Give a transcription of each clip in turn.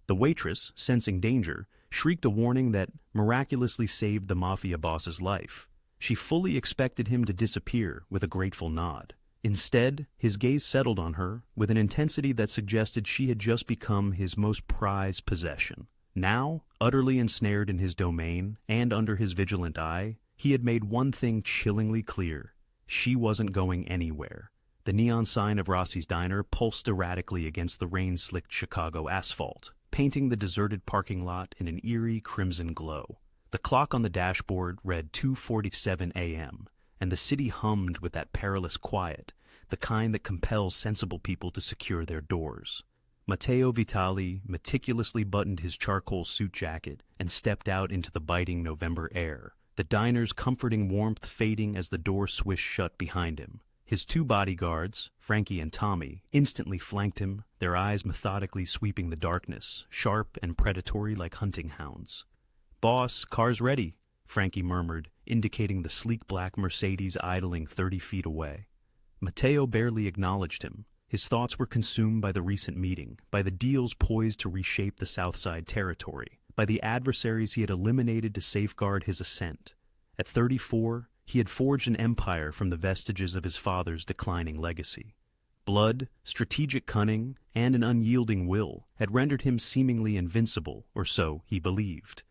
The waitress, sensing danger, shrieked a warning that miraculously saved the Mafia boss's life. She fully expected him to disappear with a grateful nod. Instead, his gaze settled on her with an intensity that suggested she had just become his most prized possession. Now, utterly ensnared in his domain and under his vigilant eye, he had made one thing chillingly clear. She wasn't going anywhere. The neon sign of Rossi's diner pulsed erratically against the rain-slicked Chicago asphalt, painting the deserted parking lot in an eerie crimson glow. The clock on the dashboard read 2:47 a.m., and the city hummed with that perilous quiet, the kind that compels sensible people to secure their doors. Matteo Vitali meticulously buttoned his charcoal suit jacket and stepped out into the biting November air, the diner's comforting warmth fading as the door swished shut behind him. His two bodyguards, Frankie and Tommy, instantly flanked him, their eyes methodically sweeping the darkness, sharp and predatory like hunting hounds. "Boss, car's ready," Frankie murmured, indicating the sleek black Mercedes idling 30 feet away. Matteo barely acknowledged him. His thoughts were consumed by the recent meeting, by the deals poised to reshape the Southside territory, by the adversaries he had eliminated to safeguard his ascent. At 34, he had forged an empire from the vestiges of his father's declining legacy. Blood, strategic cunning, and an unyielding will had rendered him seemingly invincible, or so he believed.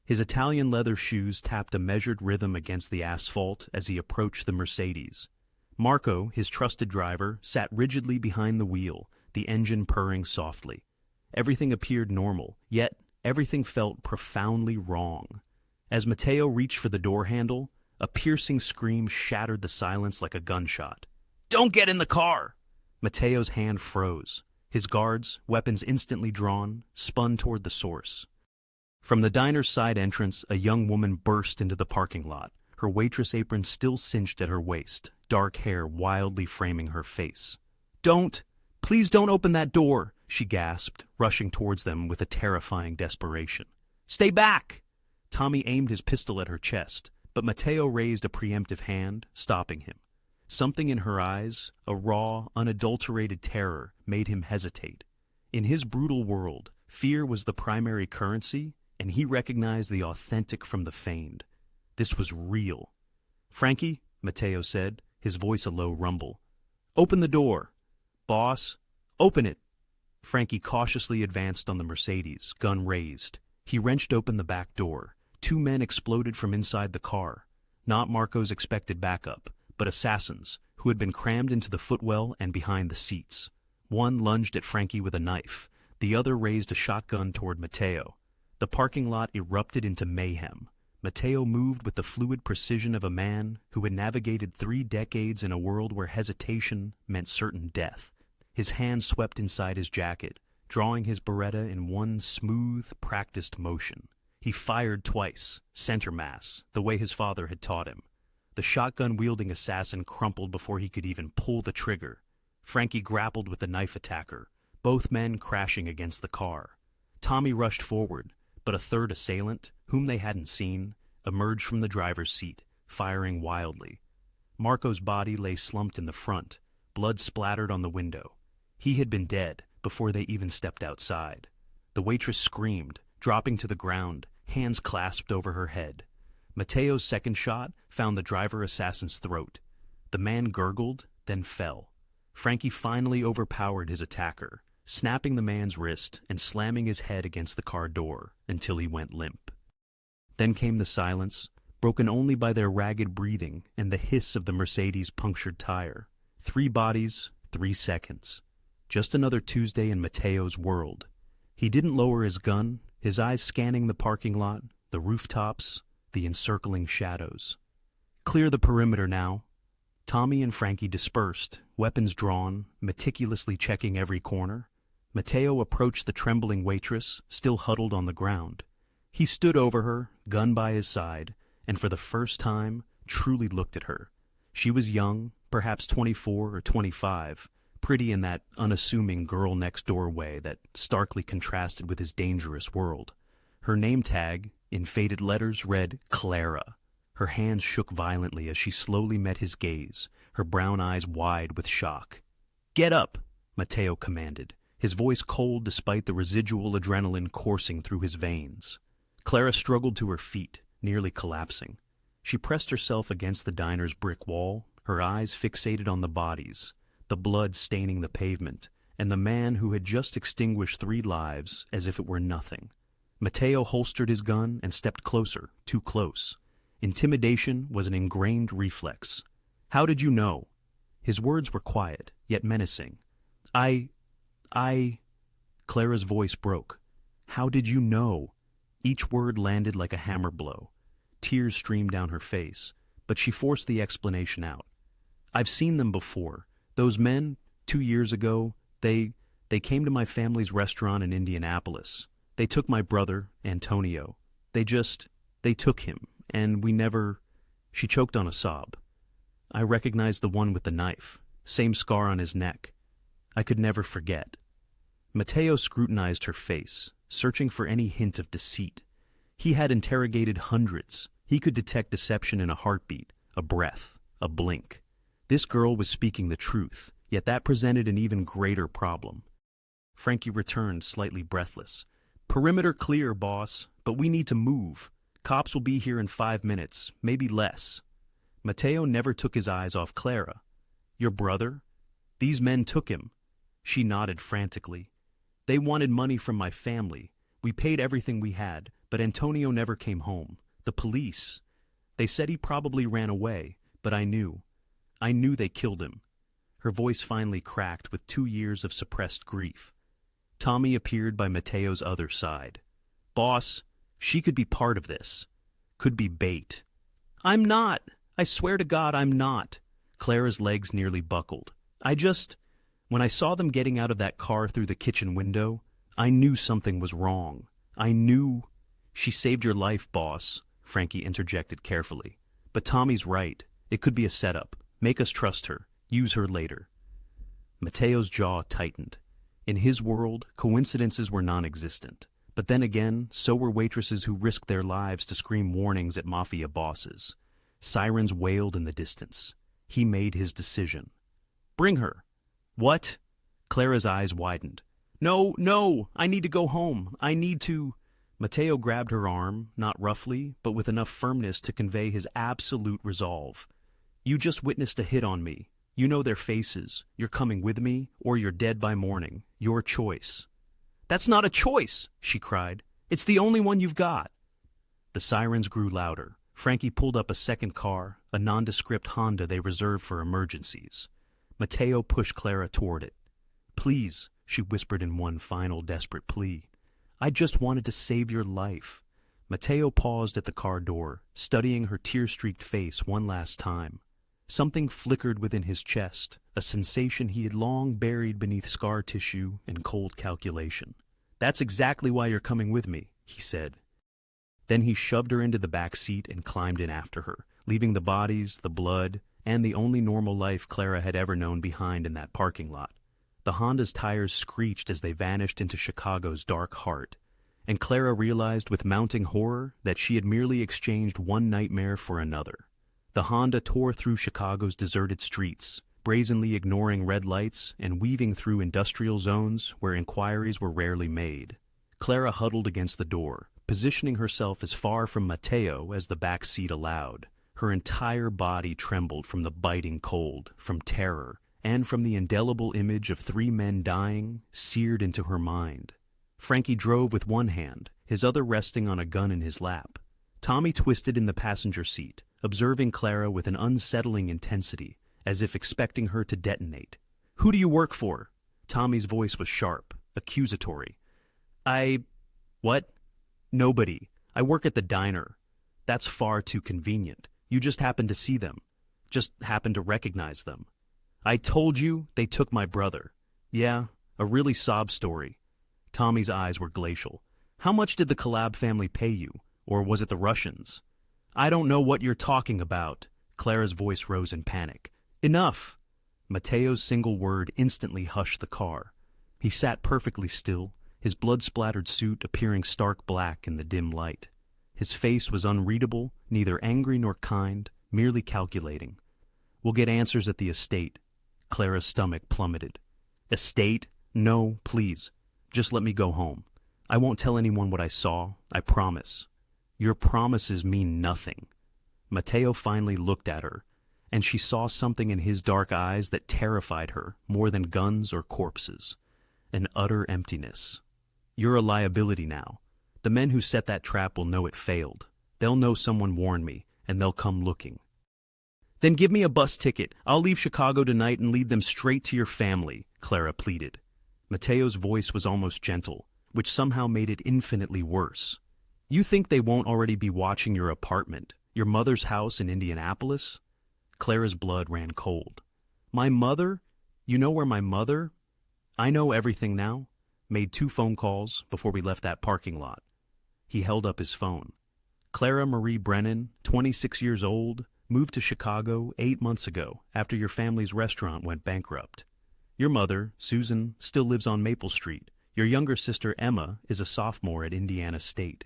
His Italian leather shoes tapped a measured rhythm against the asphalt as he approached the Mercedes. Marco, his trusted driver, sat rigidly behind the wheel, the engine purring softly. Everything appeared normal, yet everything felt profoundly wrong. As Matteo reached for the door handle, a piercing scream shattered the silence like a gunshot. "Don't get in the car!" Matteo's hand froze. His guards, weapons instantly drawn, spun toward the source. From the diner's side entrance, a young woman burst into the parking lot, her waitress apron still cinched at her waist, dark hair wildly framing her face. Please don't open that door," she gasped, rushing towards them with a terrifying desperation. "Stay back!" Tommy aimed his pistol at her chest, but Matteo raised a preemptive hand, stopping him. Something in her eyes, a raw, unadulterated terror, made him hesitate. In his brutal world, fear was the primary currency, and he recognized the authentic from the feigned. This was real. "Frankie," Matteo said, his voice a low rumble. "Open the door." "Boss, open it." Frankie cautiously advanced on the Mercedes, gun raised. He wrenched open the back door. Two men exploded from inside the car. Not Marco's expected backup, but assassins who had been crammed into the footwell and behind the seats. One lunged at Frankie with a knife. The other raised a shotgun toward Matteo. The parking lot erupted into mayhem. Matteo moved with the fluid precision of a man who had navigated 3 decades in a world where hesitation meant certain death. His hand swept inside his jacket, drawing his Beretta in one smooth, practiced motion. He fired twice, center mass, the way his father had taught him. The shotgun-wielding assassin crumpled before he could even pull the trigger. Frankie grappled with the knife attacker, both men crashing against the car. Tommy rushed forward, but a third assailant, whom they hadn't seen, emerged from the driver's seat, firing wildly. Marco's body lay slumped in the front, blood splattered on the window. He had been dead before they even stepped outside. The waitress screamed, dropping to the ground, hands clasped over her head. Matteo's second shot found the driver assassin's throat. The man gurgled, then fell. Frankie finally overpowered his attacker, snapping the man's wrist and slamming his head against the car door until he went limp. Then came the silence, broken only by their ragged breathing and the hiss of the Mercedes' punctured tire. 3 bodies, 3 seconds. Just another Tuesday in Matteo's world. He didn't lower his gun, his eyes scanning the parking lot, the rooftops, the encircling shadows. "Clear the perimeter now." Tommy and Frankie dispersed, weapons drawn, meticulously checking every corner. Matteo approached the trembling waitress, still huddled on the ground. He stood over her, gun by his side, and for the first time, truly looked at her. She was young, perhaps 24 or 25, pretty in that unassuming girl-next-door way that starkly contrasted with his dangerous world. Her name tag, in faded letters, read Clara. Her hands shook violently as she slowly met his gaze, her brown eyes wide with shock. "Get up," Matteo commanded, his voice cold despite the residual adrenaline coursing through his veins. Clara struggled to her feet, nearly collapsing. She pressed herself against the diner's brick wall, her eyes fixated on the bodies, the blood staining the pavement, and the man who had just extinguished 3 lives as if it were nothing. Matteo holstered his gun and stepped closer, too close. Intimidation was an ingrained reflex. "How did you know?" His words were quiet, yet menacing. I... Clara's voice broke. "How did you know?" Each word landed like a hammer blow. Tears streamed down her face, but she forced the explanation out. "I've seen them before. Those men, 2 years ago, they came to my family's restaurant in Indianapolis. They took my brother, Antonio. They took him, and we never..." She choked on a sob. "I recognized the one with the knife, same scar on his neck. I could never forget." Matteo scrutinized her face, searching for any hint of deceit. He had interrogated hundreds. He could detect deception in a heartbeat, a breath, a blink. This girl was speaking the truth, yet that presented an even greater problem. Frankie returned, slightly breathless. "Perimeter clear, boss, but we need to move. Cops will be here in 5 minutes, maybe less." Matteo never took his eyes off Clara. "Your brother? These men took him." She nodded frantically. "They wanted money from my family. We paid everything we had, but Antonio never came home. The police. They said he probably ran away, but I knew. I knew they killed him." Her voice finally cracked with 2 years of suppressed grief. Tommy appeared by Matteo's other side. "Boss, she could be part of this. Could be bait." "I'm not. I swear to God I'm not." Clara's legs nearly buckled. When I saw them getting out of that car through the kitchen window, I knew something was wrong. I knew..." "She saved your life, boss," Frankie interjected carefully. "But Tommy's right. It could be a setup. Make us trust her. Use her later." Matteo's jaw tightened. In his world, coincidences were non-existent. But then again, so were waitresses who risked their lives to scream warnings at Mafia bosses. Sirens wailed in the distance. He made his decision. "Bring her." "What?" Clara's eyes widened. No, I need to go home. I need to..." Matteo grabbed her arm, not roughly, but with enough firmness to convey his absolute resolve. "You just witnessed a hit on me. You know their faces. You're coming with me, or you're dead by morning. Your choice." "That's not a choice," she cried. "It's the only one you've got." The sirens grew louder. Frankie pulled up a second car, a nondescript Honda they reserved for emergencies. Matteo pushed Clara toward it. "Please," she whispered in one final desperate plea. "I just wanted to save your life." Matteo paused at the car door, studying her tear-streaked face one last time. Something flickered within his chest, a sensation he had long buried beneath scar tissue and cold calculation. "That's exactly why you're coming with me," he said. Then he shoved her into the back seat and climbed in after her, leaving the bodies, the blood, and the only normal life Clara had ever known behind in that parking lot. The Honda's tires screeched as they vanished into Chicago's dark heart, and Clara realized with mounting horror that she had merely exchanged one nightmare for another. The Honda tore through Chicago's deserted streets, brazenly ignoring red lights and weaving through industrial zones where inquiries were rarely made. Clara huddled against the door, positioning herself as far from Matteo as the back seat allowed. Her entire body trembled from the biting cold, from terror, and from the indelible image of 3 men dying, seared into her mind. Frankie drove with one hand, his other resting on a gun in his lap. Tommy twisted in the passenger seat, observing Clara with an unsettling intensity, as if expecting her to detonate. "Who do you work for?" Tommy's voice was sharp, accusatory. What? "Nobody. I work at the diner." "That's far too convenient. You just happened to see them. Just happened to recognize them." "I told you they took my brother." "Yeah, a really sob story." Tommy's eyes were glacial. "How much did the Collab family pay you? Or was it the Russians?" "I don't know what you're talking about." Clara's voice rose in panic. "Enough!" Matteo's single word instantly hushed the car. He sat perfectly still, his blood-splattered suit appearing stark black in the dim light. His face was unreadable, neither angry nor kind, merely calculating. "We'll get answers at the estate." Clara's stomach plummeted. "Estate? No, please. Just let me go home. I won't tell anyone what I saw, I promise. Your promises mean nothing. Matteo finally looked at her, and she saw something in his dark eyes that terrified her more than guns or corpses. An utter emptiness. You're a liability now. The men who set that trap will know it failed. They'll know someone warned me, and they'll come looking. Then give me a bus ticket. I'll leave Chicago tonight and lead them straight to your family, Clara pleaded. Matteo's voice was almost gentle, which somehow made it infinitely worse. You think they won't already be watching your apartment, your mother's house in Indianapolis? Clara's blood ran cold. My mother? You know where my mother? I know everything now. Made 2 phone calls before we left that parking lot. He held up his phone. Clara Marie Brennan, 26 years old, moved to Chicago 8 months ago after your family's restaurant went bankrupt. Your mother, Susan, still lives on Maple Street. Your younger sister, Emma, is a sophomore at Indiana State.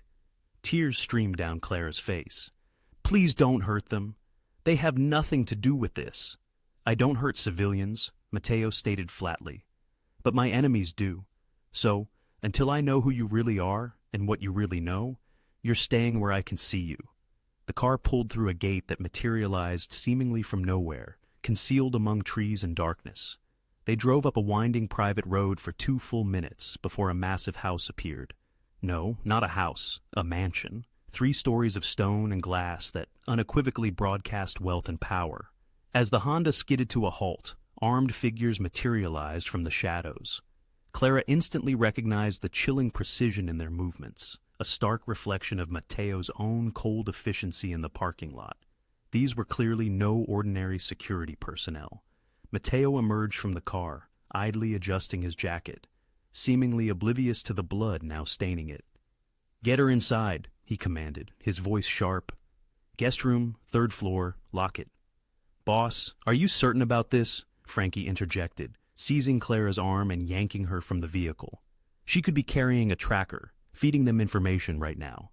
Tears streamed down Clara's face. Please don't hurt them. They have nothing to do with this. I don't hurt civilians, Matteo stated flatly. But my enemies do. So, until I know who you really are and what you really know, you're staying where I can see you. The car pulled through a gate that materialized seemingly from nowhere, concealed among trees and darkness. They drove up a winding private road for 2 full minutes before a massive house appeared. No, not a house, a mansion. 3 stories of stone and glass that unequivocally broadcast wealth and power. As the Honda skidded to a halt, armed figures materialized from the shadows. Clara instantly recognized the chilling precision in their movements, a stark reflection of Matteo's own cold efficiency in the parking lot. These were clearly no ordinary security personnel. Matteo emerged from the car, idly adjusting his jacket, seemingly oblivious to the blood now staining it. Get her inside, he commanded, his voice sharp. Guest room, 3rd floor, lock it. Boss, are you certain about this? Frankie interjected, seizing Clara's arm and yanking her from the vehicle. She could be carrying a tracker, feeding them information right now.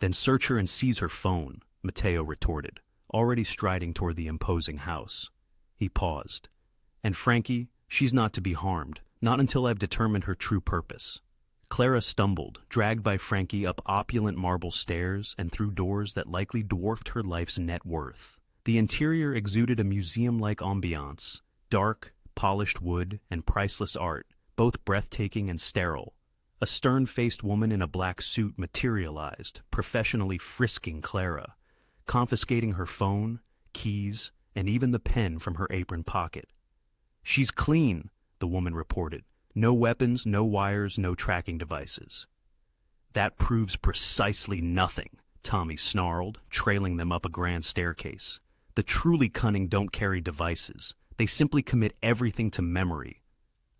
Then search her and seize her phone, Matteo retorted, already striding toward the imposing house. He paused. And Frankie, she's not to be harmed, not until I've determined her true purpose. Clara stumbled, dragged by Frankie up opulent marble stairs and through doors that likely dwarfed her life's net worth. The interior exuded a museum-like ambiance, dark, polished wood, and priceless art, both breathtaking and sterile. A stern-faced woman in a black suit materialized, professionally frisking Clara, confiscating her phone, keys, and even the pen from her apron pocket. She's clean, the woman reported. No weapons, no wires, no tracking devices. That proves precisely nothing, Tommy snarled, trailing them up a grand staircase. The truly cunning don't carry devices. They simply commit everything to memory.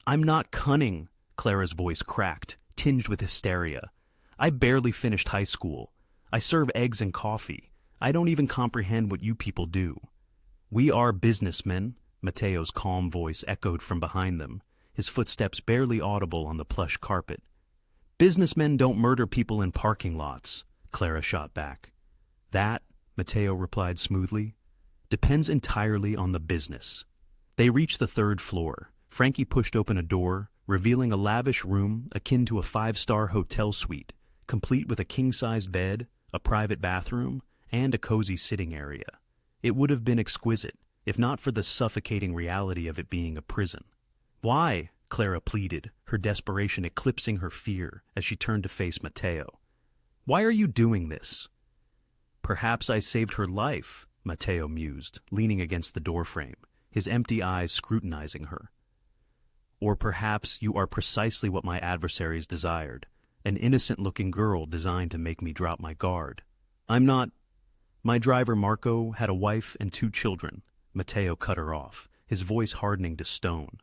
I'm not cunning, Clara's voice cracked, tinged with hysteria. I barely finished high school. I serve eggs and coffee. I don't even comprehend what you people do. We are businessmen, Matteo's calm voice echoed from behind them, his footsteps barely audible on the plush carpet. Businessmen don't murder people in parking lots, Clara shot back. That, Matteo replied smoothly, depends entirely on the business. They reached the 3rd floor. Frankie pushed open a door, revealing a lavish room akin to a 5-star hotel suite, complete with a king-sized bed, a private bathroom, and a cozy sitting area. It would have been exquisite, if not for the suffocating reality of it being a prison. Why? Clara pleaded, her desperation eclipsing her fear as she turned to face Matteo. Why are you doing this? Perhaps I saved her life, Matteo mused, leaning against the doorframe, his empty eyes scrutinizing her. Or perhaps you are precisely what my adversaries desired, an innocent-looking girl designed to make me drop my guard. I'm not... My driver Marco had a wife and 2 children. Matteo cut her off, his voice hardening to stone.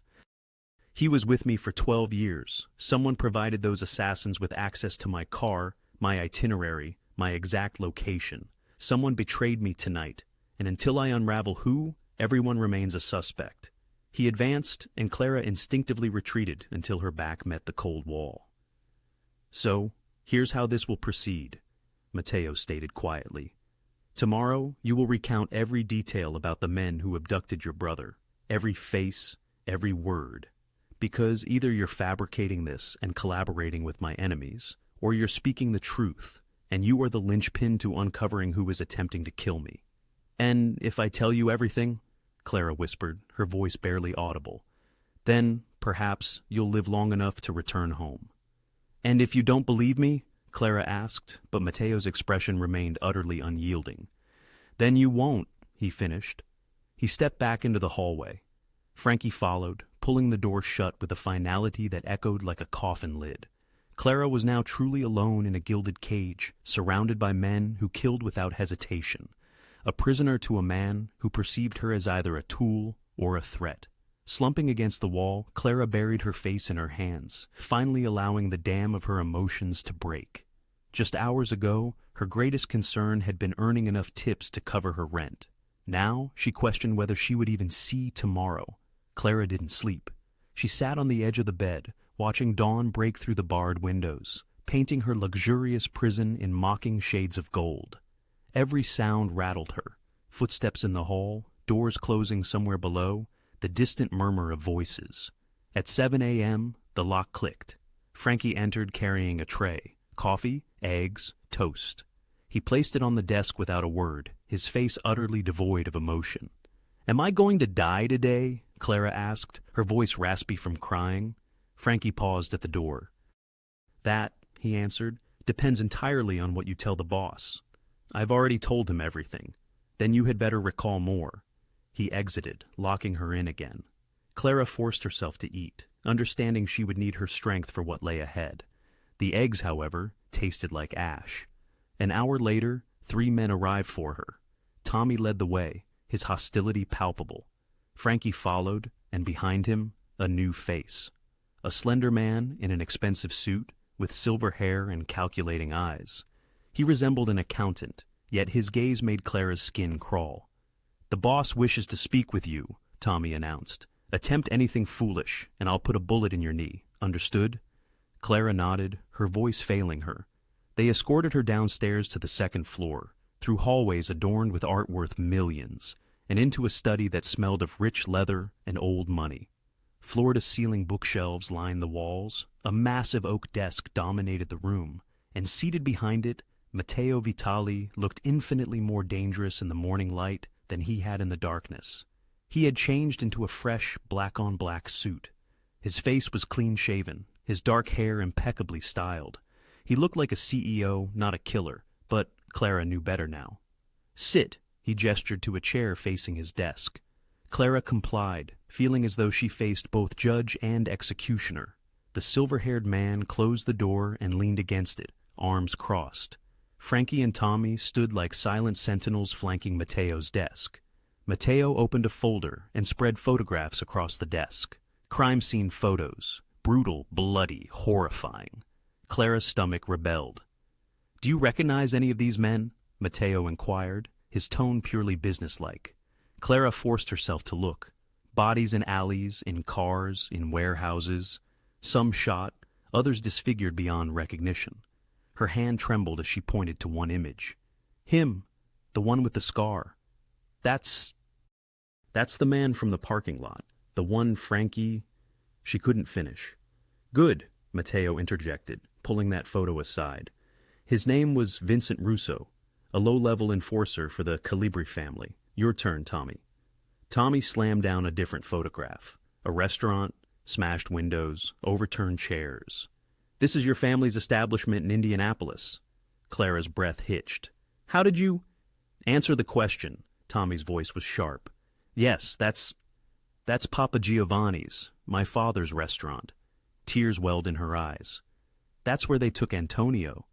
He was with me for 12 years. Someone provided those assassins with access to my car, my itinerary, my exact location. Someone betrayed me tonight, and until I unravel who, everyone remains a suspect. He advanced, and Clara instinctively retreated until her back met the cold wall. So, here's how this will proceed, Matteo stated quietly. Tomorrow, you will recount every detail about the men who abducted your brother, every face, every word. Because either you're fabricating this and collaborating with my enemies, or you're speaking the truth, and you are the linchpin to uncovering who is attempting to kill me. And if I tell you everything, Clara whispered, her voice barely audible, then, perhaps, you'll live long enough to return home. And if you don't believe me? Clara asked, but Matteo's expression remained utterly unyielding. Then you won't, he finished. He stepped back into the hallway. Frankie followed, pulling the door shut with a finality that echoed like a coffin lid. Clara was now truly alone in a gilded cage, surrounded by men who killed without hesitation, a prisoner to a man who perceived her as either a tool or a threat. Slumping against the wall, Clara buried her face in her hands, finally allowing the dam of her emotions to break. Just hours ago, her greatest concern had been earning enough tips to cover her rent. Now, she questioned whether she would even see tomorrow. Clara didn't sleep. She sat on the edge of the bed, watching dawn break through the barred windows, painting her luxurious prison in mocking shades of gold. Every sound rattled her. Footsteps in the hall, doors closing somewhere below, the distant murmur of voices. At 7 a.m., the lock clicked. Frankie entered carrying a tray, coffee, eggs, toast. He placed it on the desk without a word, his face utterly devoid of emotion. "Am I going to die today?" Clara asked, her voice raspy from crying. Frankie paused at the door. "That," he answered, "depends entirely on what you tell the boss. I've already told him everything. Then you had better recall more." He exited, locking her in again. Clara forced herself to eat, understanding she would need her strength for what lay ahead. The eggs, however, tasted like ash. An hour later, 3 men arrived for her. Tommy led the way, his hostility palpable. Frankie followed, and behind him, a new face. A slender man in an expensive suit, with silver hair and calculating eyes. He resembled an accountant, yet his gaze made Clara's skin crawl. "The boss wishes to speak with you," Tommy announced. "Attempt anything foolish, and I'll put a bullet in your knee. Understood?" Clara nodded, her voice failing her. They escorted her downstairs to the second floor, through hallways adorned with art worth millions, and into a study that smelled of rich leather and old money. Floor-to-ceiling bookshelves lined the walls, a massive oak desk dominated the room, and seated behind it, Matteo Vitali looked infinitely more dangerous in the morning light than he had in the darkness. He had changed into a fresh black-on-black suit. His face was clean-shaven, his dark hair impeccably styled. He looked like a CEO, not a killer, but Clara knew better now. "Sit," he gestured to a chair facing his desk. Clara complied, feeling as though she faced both judge and executioner. The silver-haired man closed the door and leaned against it, arms crossed. Frankie and Tommy stood like silent sentinels flanking Matteo's desk. Matteo opened a folder and spread photographs across the desk. Crime scene photos, brutal, bloody, horrifying. Clara's stomach rebelled. "Do you recognize any of these men?" Matteo inquired, his tone purely businesslike. Clara forced herself to look. Bodies in alleys, in cars, in warehouses. Some shot, others disfigured beyond recognition. Her hand trembled as she pointed to one image. "Him, the one with the scar. That's the man from the parking lot. The one Frankie—" She couldn't finish. "Good," Matteo interjected, pulling that photo aside. "His name was Vincent Russo, a low-level enforcer for the Calibri family. Your turn, Tommy." Tommy slammed down a different photograph. A restaurant, smashed windows, overturned chairs. "This is your family's establishment in Indianapolis." Clara's breath hitched. "How did you—" "Answer the question." Tommy's voice was sharp. "Yes, that's Papa Giovanni's, my father's restaurant." Tears welled in her eyes. "That's where they took Antonio.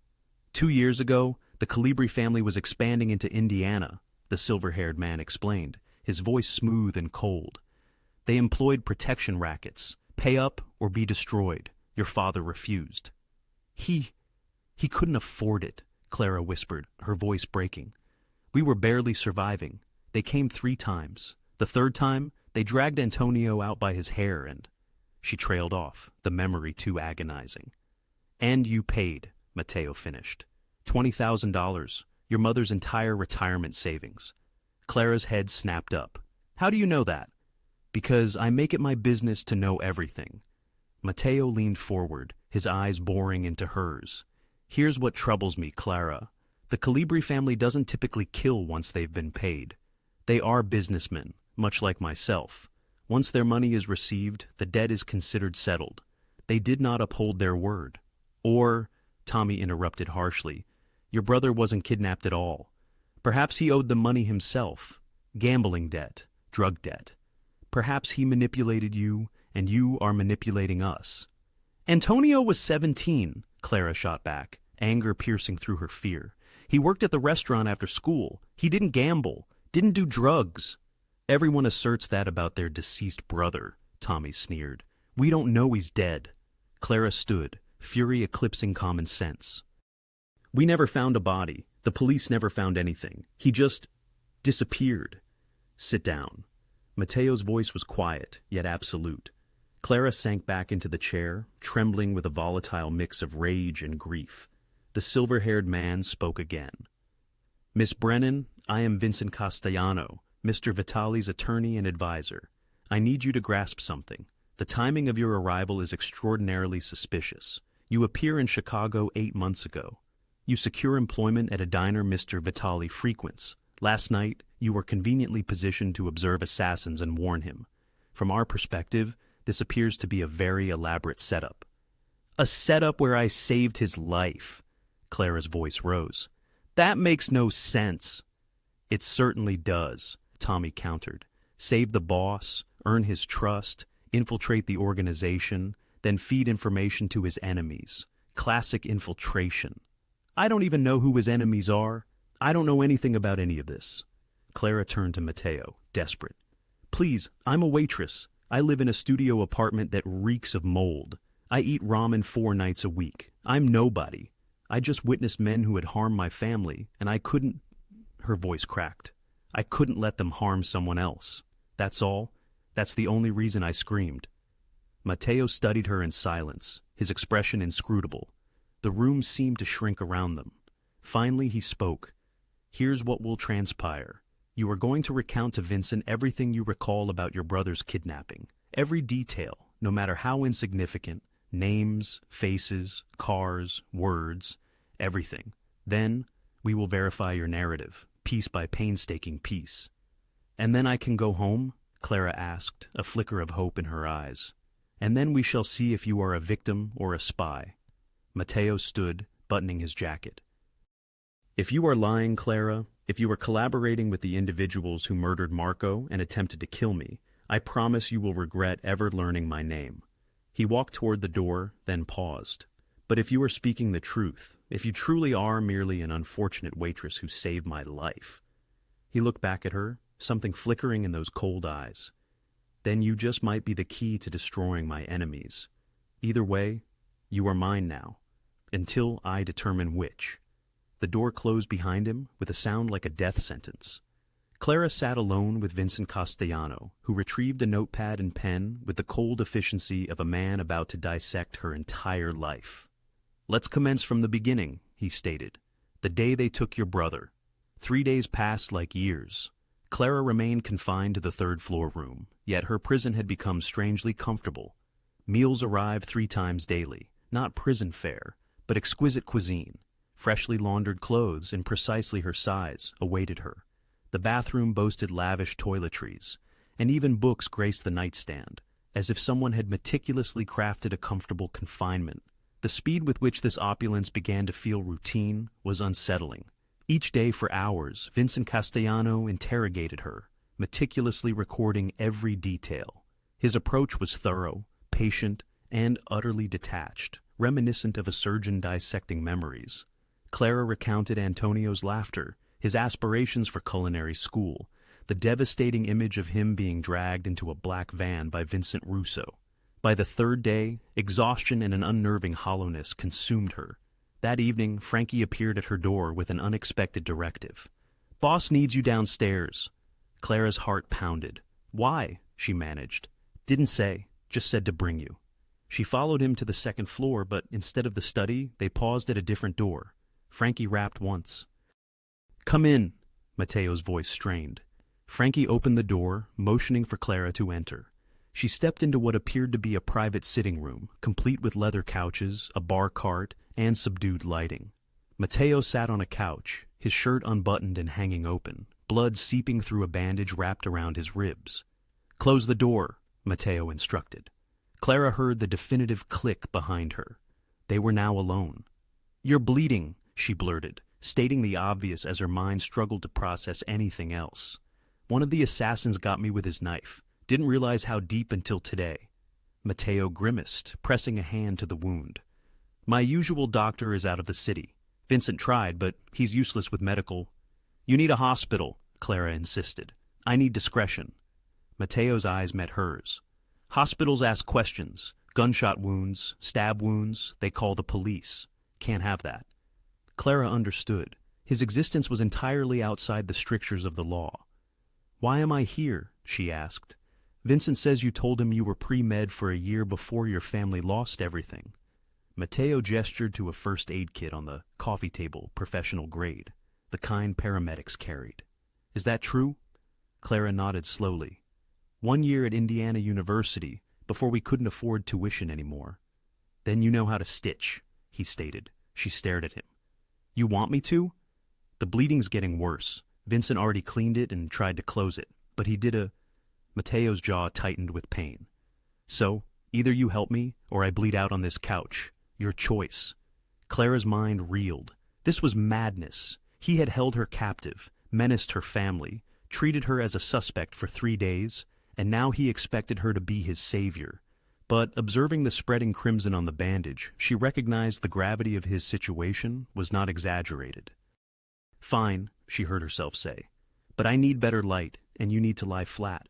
2 years ago, the Calibri family was expanding into Indiana," the silver-haired man explained, his voice smooth and cold. "They employed protection rackets, pay up or be destroyed. Your father refused." He couldn't afford it," Clara whispered, her voice breaking. "We were barely surviving. They came 3 times. The 3rd time, they dragged Antonio out by his hair and—" She trailed off, the memory too agonizing. "And you paid," Matteo finished. $20,000, your mother's entire retirement savings." Clara's head snapped up. "How do you know that?" "Because I make it my business to know everything. Matteo leaned forward, his eyes boring into hers. Here's what troubles me, Clara. The Calibri family doesn't typically kill once they've been paid. They are businessmen, much like myself. Once their money is received, the debt is considered settled. They did not uphold their word. Or, Tommy interrupted harshly, your brother wasn't kidnapped at all. Perhaps he owed the money himself. Gambling debt, drug debt. Perhaps he manipulated you, and you are manipulating us. Antonio was 17, Clara shot back, anger piercing through her fear. He worked at the restaurant after school. He didn't gamble, didn't do drugs. Everyone asserts that about their deceased brother, Tommy sneered. We don't know he's dead. Clara stood, fury eclipsing common sense. We never found a body. The police never found anything. He just disappeared. Sit down. Matteo's voice was quiet, yet absolute. Clara sank back into the chair, trembling with a volatile mix of rage and grief. The silver-haired man spoke again. Miss Brennan, I am Vincent Castellano, Mr. Vitali's attorney and advisor. I need you to grasp something. The timing of your arrival is extraordinarily suspicious. You appear in Chicago 8 months ago. You secure employment at a diner Mr. Vitali frequents. Last night, you were conveniently positioned to observe assassins and warn him. From our perspective, this appears to be a very elaborate setup. A setup where I saved his life. Clara's voice rose. That makes no sense. It certainly does, Tommy countered. Save the boss, earn his trust, infiltrate the organization, then feed information to his enemies. Classic infiltration. I don't even know who his enemies are. I don't know anything about any of this. Clara turned to Matteo, desperate. Please, I'm a waitress. I live in a studio apartment that reeks of mold. I eat ramen 4 nights a week. I'm nobody. I just witnessed men who had harmed my family, and I couldn't... Her voice cracked. I couldn't let them harm someone else. That's all. That's the only reason I screamed. Matteo studied her in silence, his expression inscrutable. The room seemed to shrink around them. Finally he spoke. Here's what will transpire. You are going to recount to Vincent everything you recall about your brother's kidnapping. Every detail, no matter how insignificant. Names, faces, cars, words, everything. Then, we will verify your narrative, piece by painstaking piece. And then I can go home? Clara asked, a flicker of hope in her eyes. And then we shall see if you are a victim or a spy. Matteo stood, buttoning his jacket. If you are lying, Clara, if you are collaborating with the individuals who murdered Marco and attempted to kill me, I promise you will regret ever learning my name. He walked toward the door, then paused. But if you are speaking the truth, if you truly are merely an unfortunate waitress who saved my life... He looked back at her, something flickering in those cold eyes. Then you just might be the key to destroying my enemies. Either way, you are mine now. Until I determine which. The door closed behind him with a sound like a death sentence. Clara sat alone with Vincent Castellano, who retrieved a notepad and pen with the cold efficiency of a man about to dissect her entire life. Let's commence from the beginning, he stated. The day they took your brother. 3 days passed like years. Clara remained confined to the 3rd floor room, yet her prison had become strangely comfortable. Meals arrived 3 times daily, not prison fare, but exquisite cuisine. Freshly laundered clothes in precisely her size awaited her. The bathroom boasted lavish toiletries, and even books graced the nightstand, as if someone had meticulously crafted a comfortable confinement. The speed with which this opulence began to feel routine was unsettling. Each day for hours, Vincent Castellano interrogated her, meticulously recording every detail. His approach was thorough, patient, and utterly detached, reminiscent of a surgeon dissecting memories. Clara recounted Antonio's laughter, his aspirations for culinary school, the devastating image of him being dragged into a black van by Vincent Russo. By the 3rd day, exhaustion and an unnerving hollowness consumed her. That evening, Frankie appeared at her door with an unexpected directive. "Boss needs you downstairs." Clara's heart pounded. "Why?" she managed. "Didn't say, just said to bring you." She followed him to the 2nd floor, but instead of the study, they paused at a different door. Frankie rapped once. "Come in," Matteo's voice strained. Frankie opened the door, motioning for Clara to enter. She stepped into what appeared to be a private sitting room, complete with leather couches, a bar cart, and subdued lighting. Matteo sat on a couch, his shirt unbuttoned and hanging open, blood seeping through a bandage wrapped around his ribs. "Close the door," Matteo instructed. Clara heard the definitive click behind her. They were now alone. "You're bleeding," she blurted, stating the obvious as her mind struggled to process anything else. "One of the assassins got me with his knife. Didn't realize how deep until today." Matteo grimaced, pressing a hand to the wound. "My usual doctor is out of the city. Vincent tried, but he's useless with medical." "You need a hospital," Clara insisted. "I need discretion." Matteo's eyes met hers. "Hospitals ask questions. Gunshot wounds, stab wounds, they call the police. Can't have that." Clara understood. His existence was entirely outside the strictures of the law. "Why am I here?" she asked. "Vincent says you told him you were pre-med for a year before your family lost everything." Matteo gestured to a first aid kit on the coffee table, professional grade, the kind paramedics carried. "Is that true?" Clara nodded slowly. "1 year at Indiana University, before we couldn't afford tuition anymore." "Then you know how to stitch," he stated. She stared at him. "You want me to?" "The bleeding's getting worse. Vincent already cleaned it and tried to close it, but he did a..." Matteo's jaw tightened with pain. "So, either you help me, or I bleed out on this couch. Your choice." Clara's mind reeled. This was madness. He had held her captive, menaced her family, treated her as a suspect for 3 days, and now he expected her to be his savior. But observing the spreading crimson on the bandage, she recognized the gravity of his situation was not exaggerated. "Fine," she heard herself say, "but I need better light, and you need to lie flat."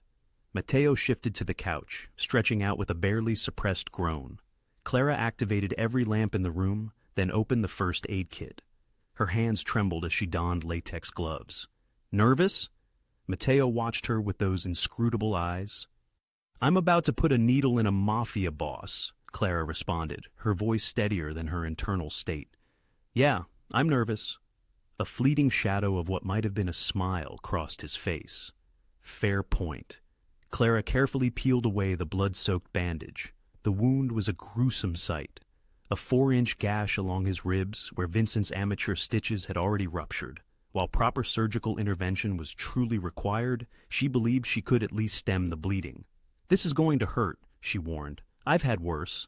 Matteo shifted to the couch, stretching out with a barely suppressed groan. Clara activated every lamp in the room, then opened the first aid kit. Her hands trembled as she donned latex gloves. "Nervous?" Matteo watched her with those inscrutable eyes. "I'm about to put a needle in a Mafia boss," Clara responded, her voice steadier than her internal state. "Yeah, I'm nervous." A fleeting shadow of what might have been a smile crossed his face. Fair point. Clara carefully peeled away the blood-soaked bandage. The wound was a gruesome sight. A 4-inch gash along his ribs where Vincent's amateur stitches had already ruptured. While proper surgical intervention was truly required, she believed she could at least stem the bleeding. "This is going to hurt," she warned. "I've had worse."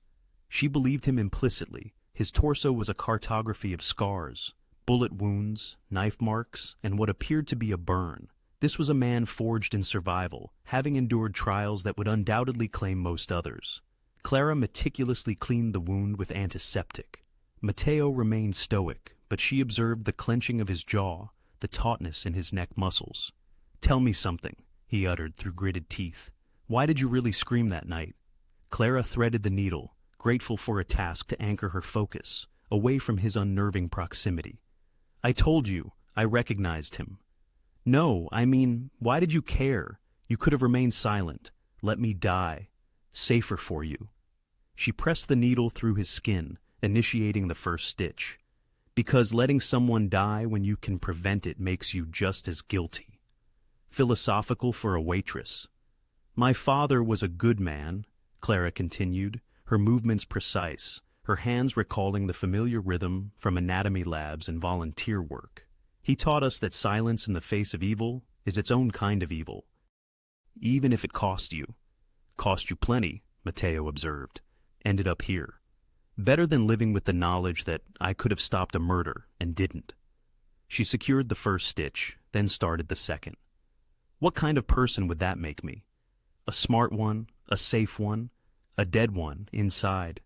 She believed him implicitly. His torso was a cartography of scars, bullet wounds, knife marks, and what appeared to be a burn. This was a man forged in survival, having endured trials that would undoubtedly claim most others. Clara meticulously cleaned the wound with antiseptic. Matteo remained stoic, but she observed the clenching of his jaw, the tautness in his neck muscles. "Tell me something," he uttered through gritted teeth. "Why did you really scream that night?" Clara threaded the needle, grateful for a task to anchor her focus, away from his unnerving proximity. "I told you, I recognized him." "No, I mean, why did you care? You could have remained silent. Let me die. Safer for you." She pressed the needle through his skin, initiating the first stitch. "Because letting someone die when you can prevent it makes you just as guilty." Philosophical for a waitress. "My father was a good man," Clara continued, her movements precise, her hands recalling the familiar rhythm from anatomy labs and volunteer work. "He taught us that silence in the face of evil is its own kind of evil. Even if it cost you." "Cost you plenty," Matteo observed. "Ended up here. Better than living with the knowledge that I could have stopped a murder and didn't." She secured the first stitch, then started the second. "What kind of person would that make me? A smart one, a safe one, a dead one inside?"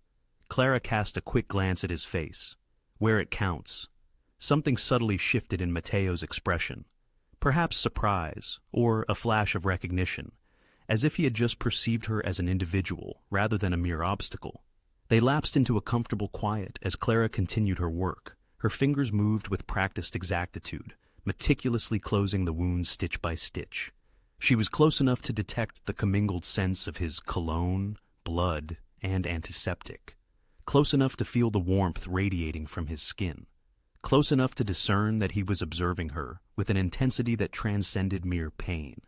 Clara cast a quick glance at his face. "Where it counts." Something subtly shifted in Matteo's expression. Perhaps surprise, or a flash of recognition, as if he had just perceived her as an individual rather than a mere obstacle. They lapsed into a comfortable quiet as Clara continued her work. Her fingers moved with practiced exactitude, meticulously closing the wound stitch by stitch. She was close enough to detect the commingled scents of his cologne, blood, and antiseptic. Close enough to feel the warmth radiating from his skin. Close enough to discern that he was observing her with an intensity that transcended mere pain.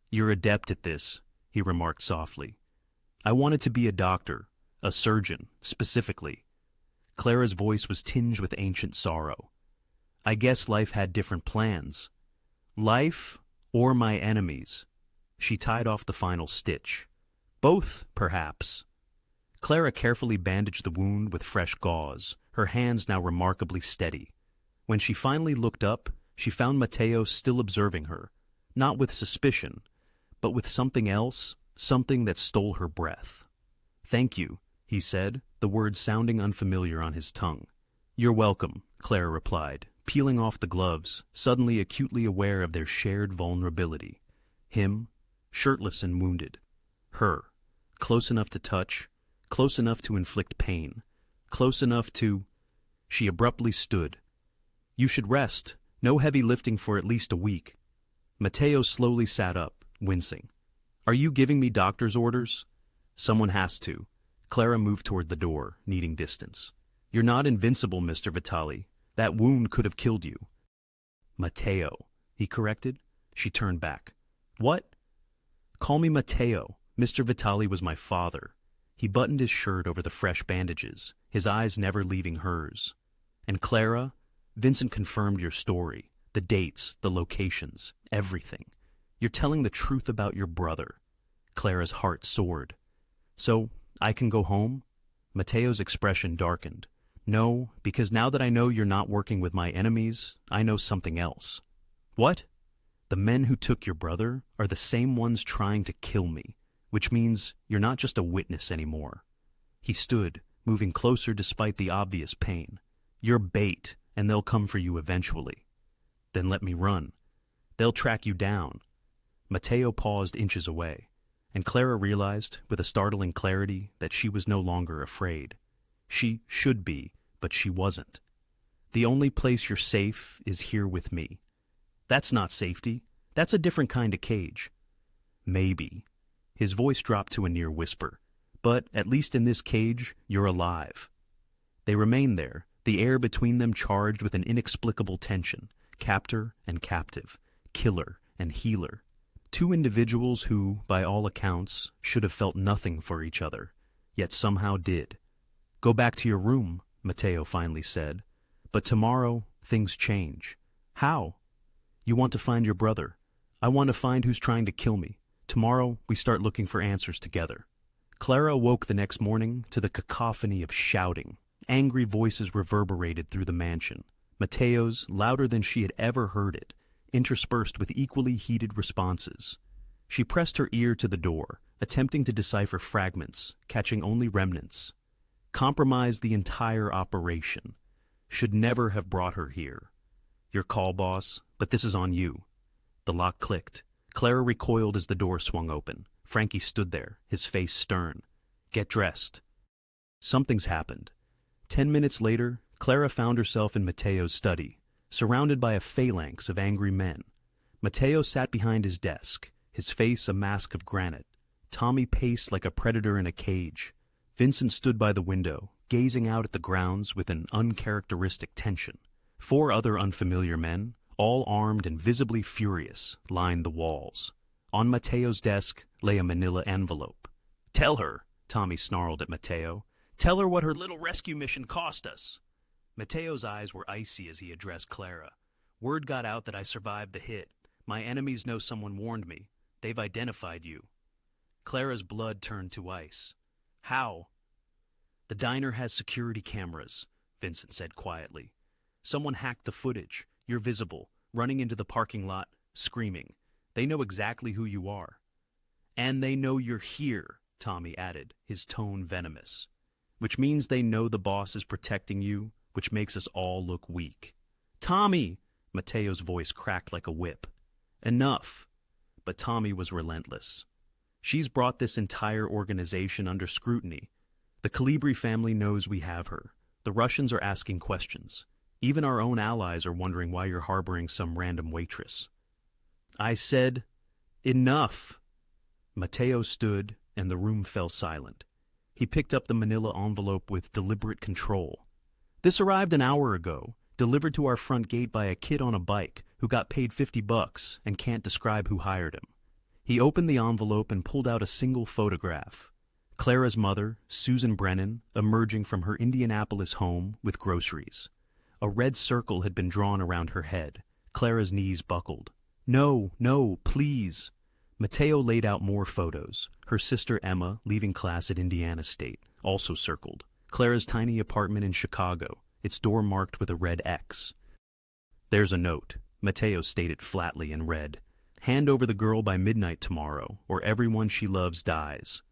"You're adept at this," he remarked softly. I wanted to be a doctor, a surgeon, specifically. Clara's voice was tinged with ancient sorrow. I guess life had different plans. Life or my enemies. She tied off the final stitch. Both, perhaps. Clara carefully bandaged the wound with fresh gauze, her hands now remarkably steady. When she finally looked up, she found Matteo still observing her, not with suspicion, but with something else, something that stole her breath. "Thank you," he said, the words sounding unfamiliar on his tongue. "You're welcome," Clara replied, peeling off the gloves, suddenly acutely aware of their shared vulnerability. Him, shirtless and wounded. Her, close enough to touch, close enough to inflict pain, close enough to... She abruptly stood. "You should rest. No heavy lifting for at least a week." Matteo slowly sat up, wincing. "Are you giving me doctor's orders?" "Someone has to." Clara moved toward the door, needing distance. "You're not invincible, Mr. Vitali. That wound could have killed you." "Matteo," he corrected. She turned back. "What?" "Call me Matteo. Mr. Vitali was my father." He buttoned his shirt over the fresh bandages, his eyes never leaving hers. "And Clara, Vincent confirmed your story, the dates, the locations, everything. You're telling the truth about your brother." Clara's heart soared. "So, I can go home?" Matteo's expression darkened. "No, because now that I know you're not working with my enemies, I know something else." "What?" "The men who took your brother are the same ones trying to kill me, which means you're not just a witness anymore." He stood, moving closer despite the obvious pain. "You're bait, and they'll come for you eventually." "Then let me run." "They'll track you down." Matteo paused inches away, and Clara realized, with a startling clarity, that she was no longer afraid. She should be, but she wasn't. "The only place you're safe is here with me." "That's not safety. That's a different kind of cage." "Maybe." His voice dropped to a near whisper. "But at least in this cage, you're alive." They remained there, the air between them charged with an inexplicable tension, captor and captive, killer and healer. Two individuals who, by all accounts, should have felt nothing for each other, yet somehow did. "Go back to your room," Matteo finally said. "But tomorrow, things change." "How?" "You want to find your brother. I want to find who's trying to kill me. Tomorrow, we start looking for answers together." Clara awoke the next morning to the cacophony of shouting. Angry voices reverberated through the mansion, Matteo's louder than she had ever heard it, interspersed with equally heated responses. She pressed her ear to the door, attempting to decipher fragments, catching only remnants. Compromised the entire operation. Should never have brought her here. "Your call, boss, but this is on you." The lock clicked. Clara recoiled as the door swung open. Frankie stood there, his face stern. "Get dressed." Something's happened. 10 minutes later, Clara found herself in Matteo's study, surrounded by a phalanx of angry men. Matteo sat behind his desk, his face a mask of granite. Tommy paced like a predator in a cage. Vincent stood by the window, gazing out at the grounds with an uncharacteristic tension. 4 other unfamiliar men, all armed and visibly furious, lined the walls. On Matteo's desk lay a manila envelope. "Tell her," Tommy snarled at Matteo. "Tell her what her little rescue mission cost us." Matteo's eyes were icy as he addressed Clara. "Word got out that I survived the hit. My enemies know someone warned me. They've identified you." Clara's blood turned to ice. "How?" "The diner has security cameras," Vincent said quietly. "Someone hacked the footage. You're visible, running into the parking lot, screaming. They know exactly who you are." "And they know you're here," Tommy added, his tone venomous. "Which means they know the boss is protecting you, which makes us all look weak." "Tommy!" Matteo's voice cracked like a whip. "Enough." But Tommy was relentless. "She's brought this entire organization under scrutiny. The Calibri family knows we have her. The Russians are asking questions. Even our own allies are wondering why you're harboring some random waitress." I said, "Enough." Matteo stood, and the room fell silent. He picked up the manila envelope with deliberate control. "This arrived an hour ago, delivered to our front gate by a kid on a bike who got paid $50 and can't describe who hired him." He opened the envelope and pulled out a single photograph. Clara's mother, Susan Brennan, emerging from her Indianapolis home with groceries. A red circle had been drawn around her head. Clara's knees buckled. No, no, please. Matteo laid out more photos. Her sister Emma, leaving class at Indiana State, also circled. Clara's tiny apartment in Chicago, its door marked with a red X. There's a note. Matteo stated flatly in red. Hand over the girl by midnight tomorrow, or everyone she loves dies.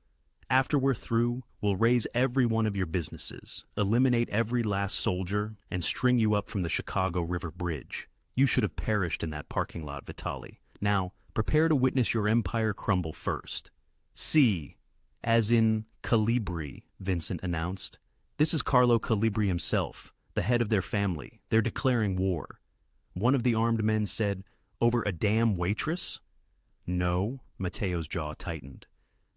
After we're through, we'll raise every one of your businesses, eliminate every last soldier, and string you up from the Chicago River Bridge. You should have perished in that parking lot, Vitali. Now, prepare to witness your empire crumble first. See, as in Calibri, Vincent announced. This is Carlo Calibri himself, the head of their family. They're declaring war. One of the armed men said, over a damn waitress? No, Matteo's jaw tightened.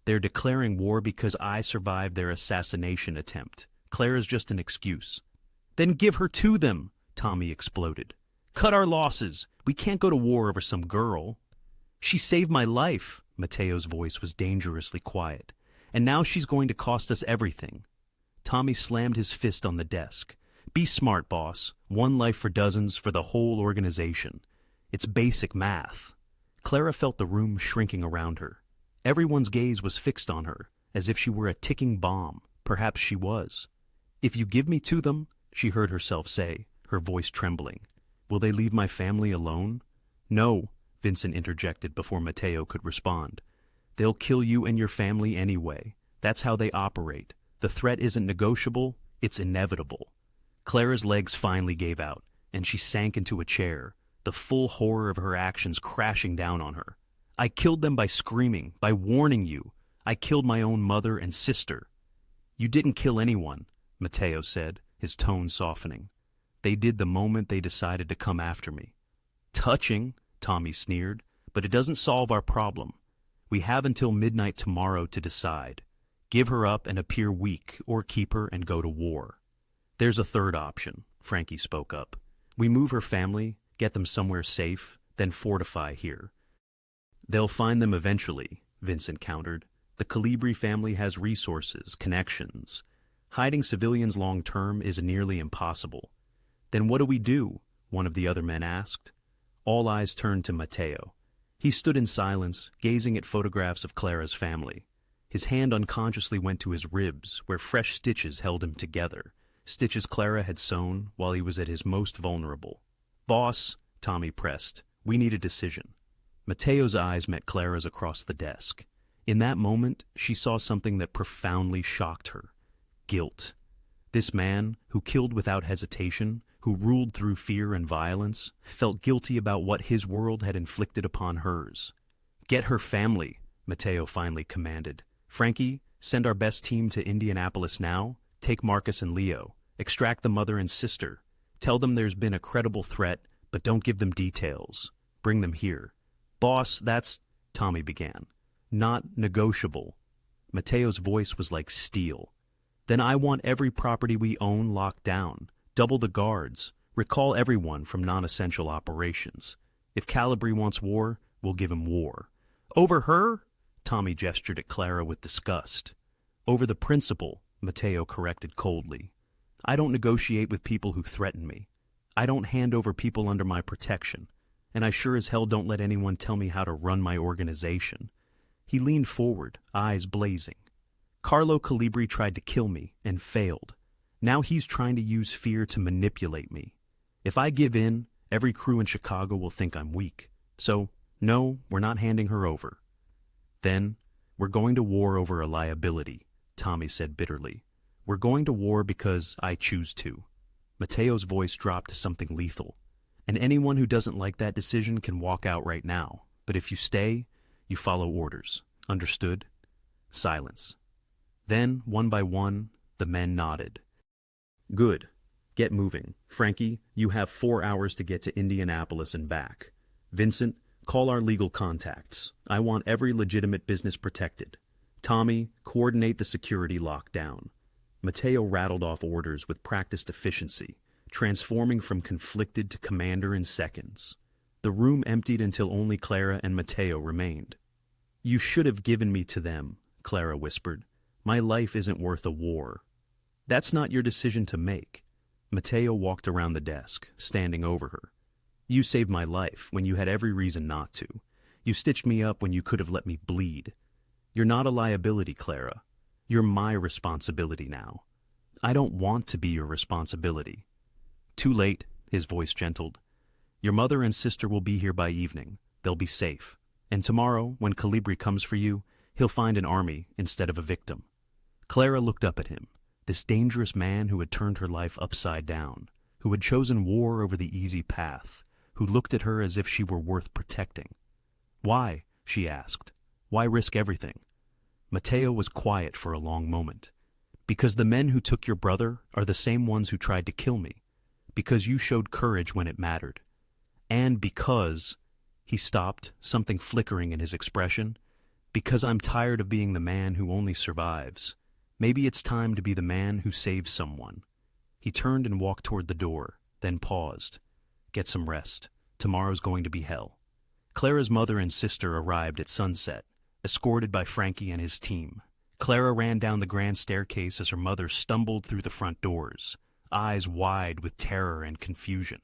They're declaring war because I survived their assassination attempt. Clara's just an excuse. Then give her to them, Tommy exploded. Cut our losses. We can't go to war over some girl. She saved my life. Matteo's voice was dangerously quiet. And now she's going to cost us everything. Tommy slammed his fist on the desk. Be smart, boss. One life for dozens for the whole organization. It's basic math. Clara felt the room shrinking around her. Everyone's gaze was fixed on her, as if she were a ticking bomb. Perhaps she was. If you give me to them, she heard herself say, her voice trembling, will they leave my family alone? No, Vincent interjected before Matteo could respond. They'll kill you and your family anyway. That's how they operate. The threat isn't negotiable, it's inevitable. Clara's legs finally gave out, and she sank into a chair, the full horror of her actions crashing down on her. I killed them by screaming, by warning you. I killed my own mother and sister. You didn't kill anyone, Matteo said, his tone softening. They did the moment they decided to come after me. Touching, Tommy sneered, but it doesn't solve our problem. We have until midnight tomorrow to decide. Give her up and appear weak, or keep her and go to war. There's a third option, Frankie spoke up. We move her family, get them somewhere safe, then fortify here. They'll find them eventually, Vincent countered. The Calibri family has resources, connections. Hiding civilians long-term is nearly impossible. Then what do we do? One of the other men asked. All eyes turned to Matteo. He stood in silence, gazing at photographs of Clara's family. His hand unconsciously went to his ribs, where fresh stitches held him together, stitches Clara had sewn while he was at his most vulnerable. Boss, Tommy pressed, we need a decision. Matteo's eyes met Clara's across the desk. In that moment, she saw something that profoundly shocked her. Guilt. This man, who killed without hesitation, who ruled through fear and violence, felt guilty about what his world had inflicted upon hers. Get her family, Matteo finally commanded. Frankie, send our best team to Indianapolis now. Take Marcus and Leo. Extract the mother and sister. Tell them there's been a credible threat, but don't give them details. Bring them here. Boss, that's, Tommy began. Not negotiable. Matteo's voice was like steel. Then I want every property we own locked down. Double the guards. Recall everyone from non-essential operations. If Calibri wants war, we'll give him war. Over her? Tommy gestured at Clara with disgust. Over the principal, Matteo corrected coldly. I don't negotiate with people who threaten me. I don't hand over people under my protection. And I sure as hell don't let anyone tell me how to run my organization. He leaned forward, eyes blazing. Carlo Calibri tried to kill me and failed. Now he's trying to use fear to manipulate me. If I give in, every crew in Chicago will think I'm weak. So, no, we're not handing her over. Then, we're going to war over a liability, Tommy said bitterly. We're going to war because I choose to. Matteo's voice dropped to something lethal. And anyone who doesn't like that decision can walk out right now. But if you stay, you follow orders. Understood? Silence. Then, one by one, the men nodded. Good. Get moving. Frankie, you have 4 hours to get to Indianapolis and back. Vincent, call our legal contacts. I want every legitimate business protected. Tommy, coordinate the security lockdown. Matteo rattled off orders with practiced efficiency, transforming from conflicted to commander in seconds. The room emptied until only Clara and Matteo remained. You should have given me to them, Clara whispered. My life isn't worth a war. That's not your decision to make. Matteo walked around the desk, standing over her. You saved my life when you had every reason not to. You stitched me up when you could have let me bleed. You're not a liability, Clara. You're my responsibility now. I don't want to be your responsibility. Too late, his voice gentled. Your mother and sister will be here by evening. They'll be safe. And tomorrow, when Calibri comes for you, he'll find an army instead of a victim. Clara looked up at him, this dangerous man who had turned her life upside down, who had chosen war over the easy path, who looked at her as if she were worth protecting. Why? She asked. Why risk everything? Matteo was quiet for a long moment. Because the men who took your brother are the same ones who tried to kill me. Because you showed courage when it mattered. And because, he stopped, something flickering in his expression, because I'm tired of being the man who only survives. Maybe it's time to be the man who saves someone. He turned and walked toward the door, then paused. Get some rest. Tomorrow's going to be hell. Clara's mother and sister arrived at sunset, escorted by Frankie and his team. Clara ran down the grand staircase as her mother stumbled through the front doors, eyes wide with terror and confusion.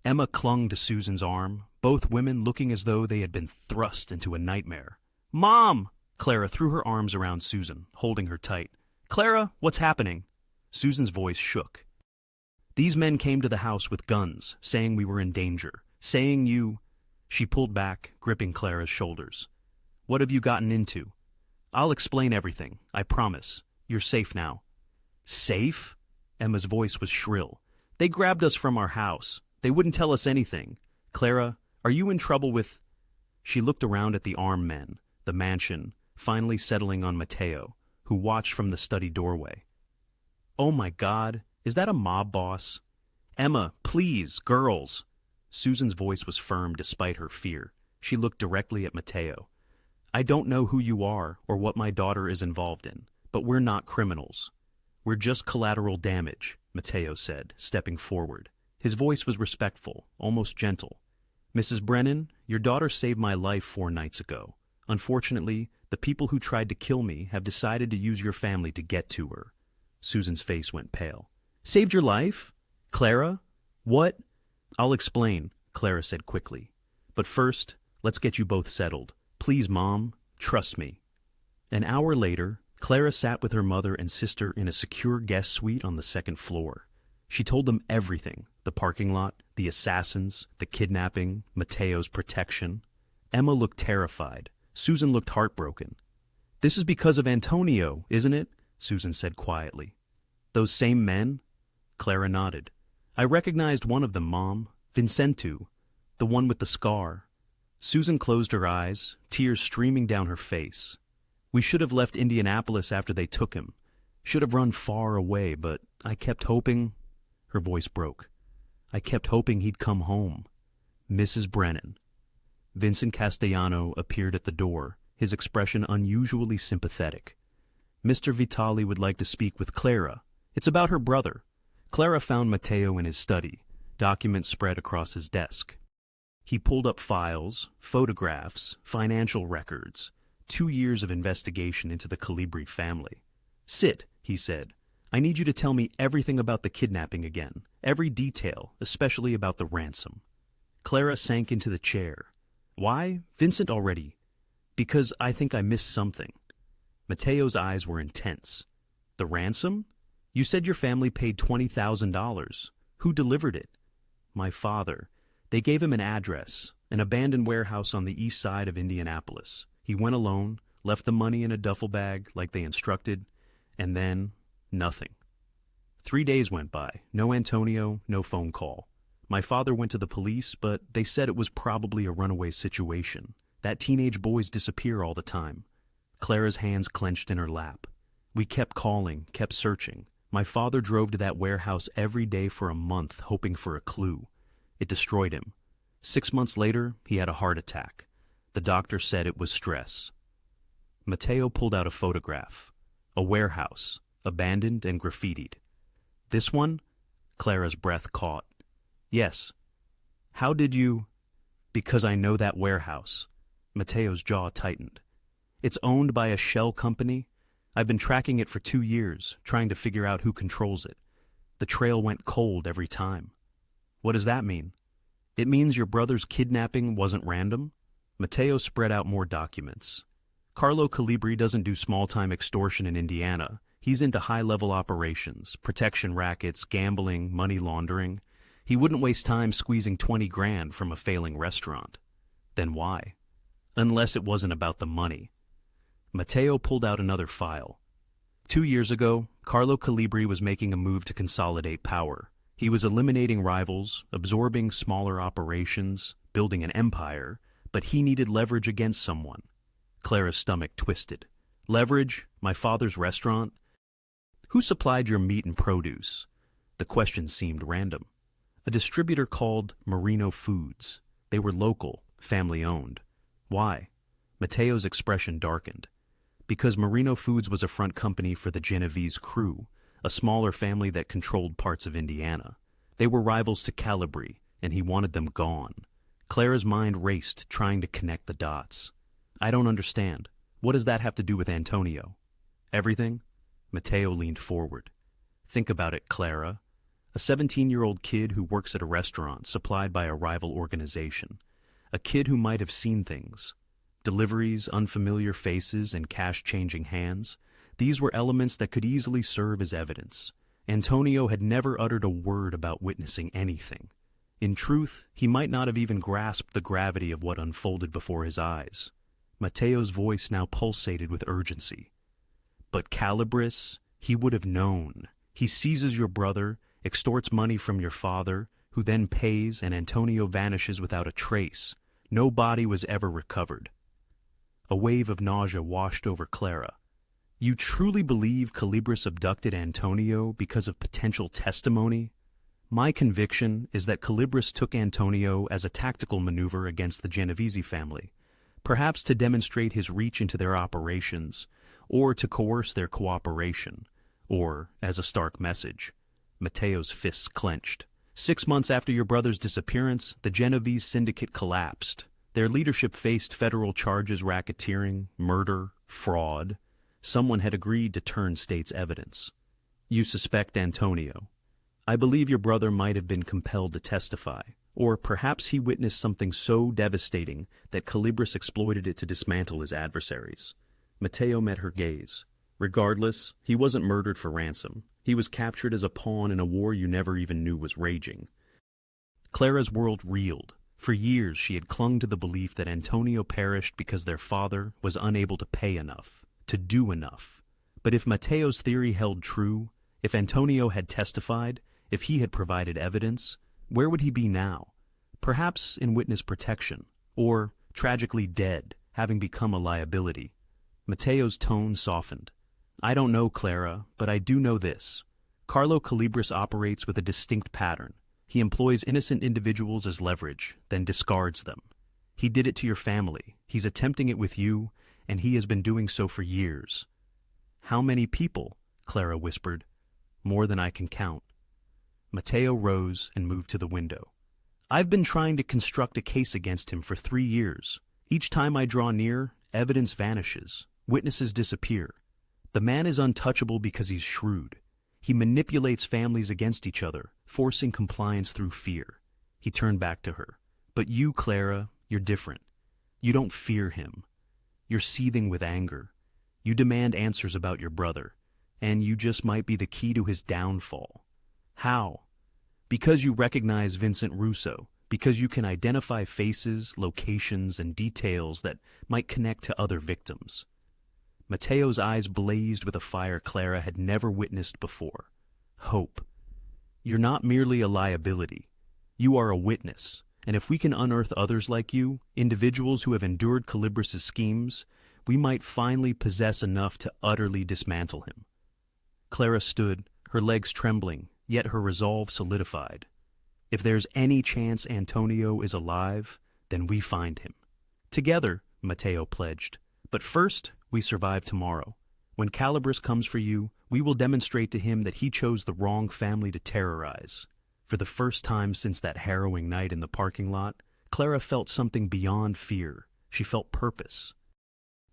Emma clung to Susan's arm, both women looking as though they had been thrust into a nightmare. Mom! Clara threw her arms around Susan, holding her tight. Clara, what's happening? Susan's voice shook. These men came to the house with guns, saying we were in danger, saying you... She pulled back, gripping Clara's shoulders. What have you gotten into? I'll explain everything, I promise. You're safe now. Safe? Emma's voice was shrill. They grabbed us from our house. They wouldn't tell us anything. Clara, are you in trouble with... She looked around at the armed men, the mansion, finally settling on Matteo, who watched from the study doorway. Oh my God, is that a mob boss? Emma, please, girls. Susan's voice was firm despite her fear. She looked directly at Matteo. I don't know who you are or what my daughter is involved in, but we're not criminals. We're just collateral damage, Matteo said, stepping forward. His voice was respectful, almost gentle. Mrs. Brennan, your daughter saved my life 4 nights ago. Unfortunately, the people who tried to kill me have decided to use your family to get to her. Susan's face went pale. Saved your life? Clara? What? I'll explain, Clara said quickly. But first, let's get you both settled. Please, Mom, trust me. An hour later, Clara sat with her mother and sister in a secure guest suite on the 2nd floor. She told them everything, the parking lot, the assassins, the kidnapping, Matteo's protection. Emma looked terrified. Susan looked heartbroken. This is because of Antonio, isn't it? Susan said quietly. Those same men? Clara nodded. I recognized one of them, Mom. Vincentu, the one with the scar. Susan closed her eyes, tears streaming down her face. We should have left Indianapolis after they took him. Should have run far away, but I kept hoping... Her voice broke. I kept hoping he'd come home. Mrs. Brennan. Vincent Castellano appeared at the door, his expression unusually sympathetic. Mr. Vitali would like to speak with Clara. It's about her brother. Clara found Matteo in his study, documents spread across his desk. He pulled up files, photographs, financial records, 2 years of investigation into the Calibri family. Sit, he said. I need you to tell me everything about the kidnapping again, every detail, especially about the ransom. Clara sank into the chair. Why? Vincent already. Because I think I missed something. Matteo's eyes were intense. The ransom? You said your family paid $20,000. Who delivered it? My father. They gave him an address, an abandoned warehouse on the east side of Indianapolis. He went alone, left the money in a duffel bag like they instructed, and then nothing. 3 days went by. No Antonio, no phone call. My father went to the police, but they said it was probably a runaway situation. That teenage boys disappear all the time. Clara's hands clenched in her lap. We kept calling, kept searching. My father drove to that warehouse every day for a month, hoping for a clue. It destroyed him. 6 months later, he had a heart attack. The doctor said it was stress. Matteo pulled out a photograph. A warehouse, abandoned and graffitied. This one? Clara's breath caught. Yes. How did you... Because I know that warehouse. Matteo's jaw tightened. It's owned by a shell company. I've been tracking it for 2 years, trying to figure out who controls it. The trail went cold every time. What does that mean? It means your brother's kidnapping wasn't random? Matteo spread out more documents. Carlo Calibri doesn't do small-time extortion in Indiana. He's into high-level operations, protection rackets, gambling, money laundering. He wouldn't waste time squeezing 20 grand from a failing restaurant. Then why? Unless it wasn't about the money. Matteo pulled out another file. 2 years ago, Carlo Calibri was making a move to consolidate power. He was eliminating rivals, absorbing smaller operations, building an empire, but he needed leverage against someone. Clara's stomach twisted. Leverage? My father's restaurant? Who supplied your meat and produce? The question seemed random. A distributor called Marino Foods. They were local, family-owned. Why? Matteo's expression darkened. Because Marino Foods was a front company for the Genovese crew, a smaller family that controlled parts of Indiana. They were rivals to Calibri, and he wanted them gone. Clara's mind raced, trying to connect the dots. I don't understand. What does that have to do with Antonio? Everything? Matteo leaned forward. Think about it, Clara. A 17-year-old kid who works at a restaurant supplied by a rival organization. A kid who might have seen things. Deliveries, unfamiliar faces, and cash-changing hands. These were elements that could easily serve as evidence. Antonio had never uttered a word about witnessing anything. In truth, he might not have even grasped the gravity of what unfolded before his eyes. Matteo's voice now pulsated with urgency. But Calibris, he would have known. He seizes your brother, extorts money from your father, who then pays, and Antonio vanishes without a trace. No body was ever recovered. A wave of nausea washed over Clara. You truly believe Calibris abducted Antonio because of potential testimony? My conviction is that Calibris took Antonio as a tactical maneuver against the Genovese family, perhaps to demonstrate his reach into their operations, or to coerce their cooperation, or as a stark message. Matteo's fists clenched. 6 months after your brother's disappearance, the Genovese syndicate collapsed. Their leadership faced federal charges: racketeering, murder, fraud. Someone had agreed to turn state's evidence. You suspect Antonio. I believe your brother might have been compelled to testify, or perhaps he witnessed something so devastating that Calibris exploited it to dismantle his adversaries. Matteo met her gaze. Regardless, he wasn't murdered for ransom. He was captured as a pawn in a war you never even knew was raging. Clara's world reeled. For years she had clung to the belief that Antonio perished because their father was unable to pay enough, to do enough. But if Matteo's theory held true, if Antonio had testified, if he had provided evidence, where would he be now? Perhaps in witness protection, or tragically dead, having become a liability. Matteo's tone softened. I don't know, Clara, but I do know this. Carlo Calibris operates with a distinct pattern. He employs innocent individuals as leverage, then discards them. He did it to your family. He's attempting it with you, and he has been doing so for years. How many people? Clara whispered. More than I can count. Matteo rose and moved to the window. I've been trying to construct a case against him for 3 years. Each time I draw near, evidence vanishes. Witnesses disappear. The man is untouchable because he's shrewd. He manipulates families against each other, forcing compliance through fear. He turned back to her. But you, Clara, you're different. You don't fear him. You're seething with anger. You demand answers about your brother, and you just might be the key to his downfall. How? Because you recognize Vincent Russo, because you can identify faces, locations, and details that might connect to other victims. Matteo's eyes blazed with a fire Clara had never witnessed before. Hope. You're not merely a liability. You are a witness, and if we can unearth others like you, individuals who have endured Calibris' schemes, we might finally possess enough to utterly dismantle him. Clara stood, her legs trembling, yet her resolve solidified. If there's any chance Antonio is alive, then we find him. Together, Matteo pledged. But first, we survive tomorrow. When Calibris comes for you, we will demonstrate to him that he chose the wrong family to terrorize. For the first time since that harrowing night in the parking lot, Clara felt something beyond fear. She felt purpose.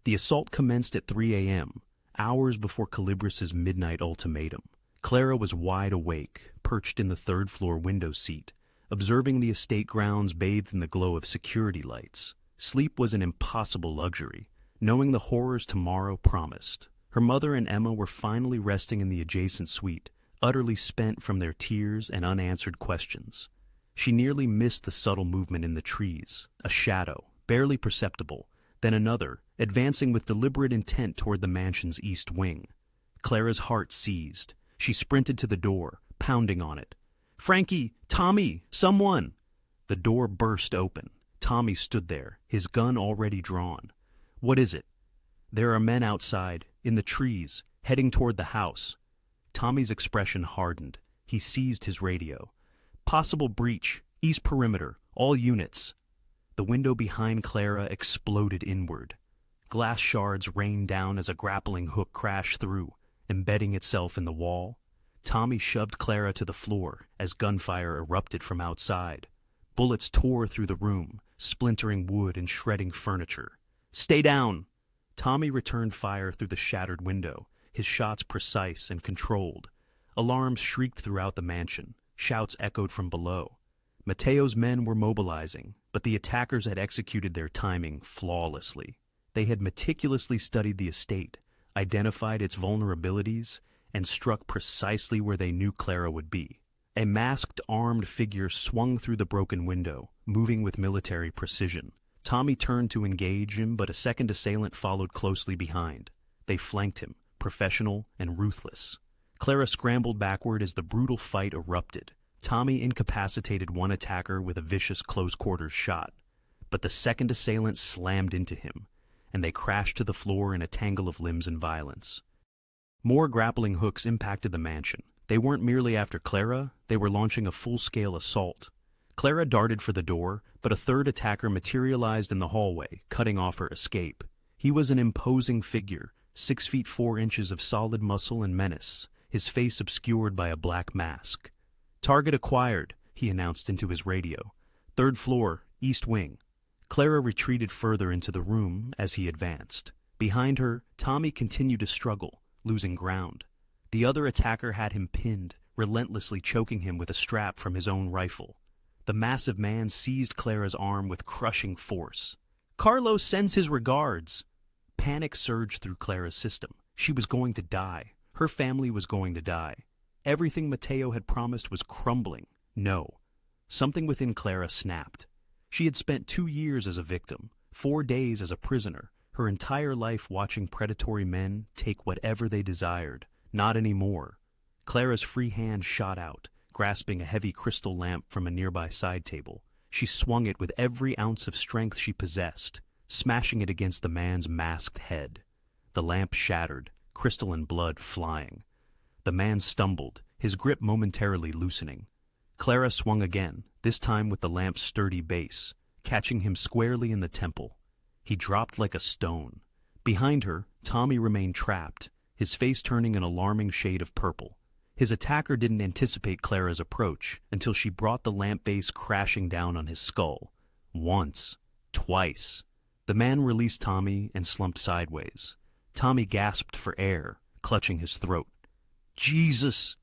The assault commenced at 3 a.m. hours before Calibris's midnight ultimatum. Clara was wide awake, perched in the third-floor window seat, observing the estate grounds bathed in the glow of security lights. Sleep was an impossible luxury, knowing the horrors tomorrow promised. Her mother and Emma were finally resting in the adjacent suite, utterly spent from their tears and unanswered questions. She nearly missed the subtle movement in the trees, a shadow, barely perceptible, then another, advancing with deliberate intent toward the mansion's east wing. Clara's heart seized. She sprinted to the door, pounding on it. "Frankie! Tommy! Someone!" The door burst open. Tommy stood there, his gun already drawn. "What is it?" "There are men outside, in the trees, heading toward the house." Tommy's expression hardened. He seized his radio. "Possible breach, east perimeter, all units." The window behind Clara exploded inward. Glass shards rained down as a grappling hook crashed through, embedding itself in the wall. Tommy shoved Clara to the floor as gunfire erupted from outside. Bullets tore through the room, splintering wood and shredding furniture. "Stay down!" Tommy returned fire through the shattered window, his shots precise and controlled. Alarms shrieked throughout the mansion. Shouts echoed from below. Matteo's men were mobilizing, but the attackers had executed their timing flawlessly. They had meticulously studied the estate, identified its vulnerabilities, and struck precisely where they knew Clara would be. A masked, armed figure swung through the broken window, moving with military precision. Tommy turned to engage him, but a second assailant followed closely behind. They flanked him, professional and ruthless. Clara scrambled backward as the brutal fight erupted. Tommy incapacitated one attacker with a vicious close-quarters shot, but the second assailant slammed into him, and they crashed to the floor in a tangle of limbs and violence. More grappling hooks impacted the mansion. They weren't merely after Clara, they were launching a full-scale assault. Clara darted for the door, but a third attacker materialized in the hallway, cutting off her escape. He was an imposing figure, 6 feet 4 inches of solid muscle and menace, his face obscured by a black mask. "Target acquired," he announced into his radio. "Third floor, east wing." Clara retreated further into the room as he advanced. Behind her, Tommy continued to struggle, losing ground. The other attacker had him pinned, relentlessly choking him with a strap from his own rifle. The massive man seized Clara's arm with crushing force. "Carlos sends his regards." Panic surged through Clara's system. She was going to die. Her family was going to die. Everything Matteo had promised was crumbling. No. Something within Clara snapped. She had spent 2 years as a victim, 4 days as a prisoner, her entire life watching predatory men take whatever they desired. Not anymore. Clara's free hand shot out, grasping a heavy crystal lamp from a nearby side table. She swung it with every ounce of strength she possessed, smashing it against the man's masked head. The lamp shattered, crystal and blood flying. The man stumbled, his grip momentarily loosening. Clara swung again, this time with the lamp's sturdy base, catching him squarely in the temple. He dropped like a stone. Behind her, Tommy remained trapped, his face turning an alarming shade of purple. His attacker didn't anticipate Clara's approach until she brought the lamp base crashing down on his skull. Once. Twice. The man released Tommy and slumped sideways. Tommy gasped for air, clutching his throat. "Jesus!"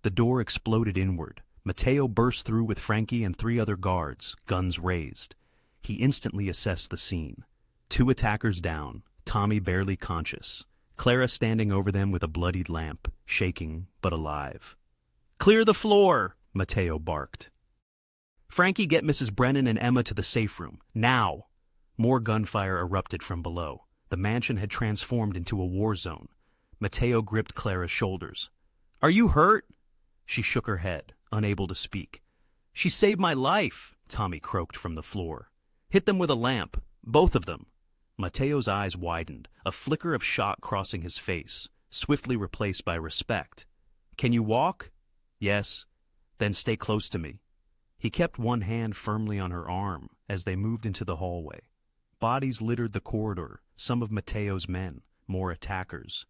The door exploded inward. Matteo burst through with Frankie and 3 other guards, guns raised. He instantly assessed the scene. 2 attackers down, Tommy barely conscious. Clara standing over them with a bloodied lamp, shaking but alive. "Clear the floor!" Matteo barked. "Frankie, get Mrs. Brennan and Emma to the safe room. Now!" More gunfire erupted from below. The mansion had transformed into a war zone. Matteo gripped Clara's shoulders. "Are you hurt?" She shook her head, unable to speak. "She saved my life," Tommy croaked from the floor. "Hit them with a lamp. Both of them." Matteo's eyes widened, a flicker of shock crossing his face, swiftly replaced by respect. "Can you walk?" "Yes." "Then stay close to me." He kept one hand firmly on her arm as they moved into the hallway. Bodies littered the corridor, some of Matteo's men, more attackers.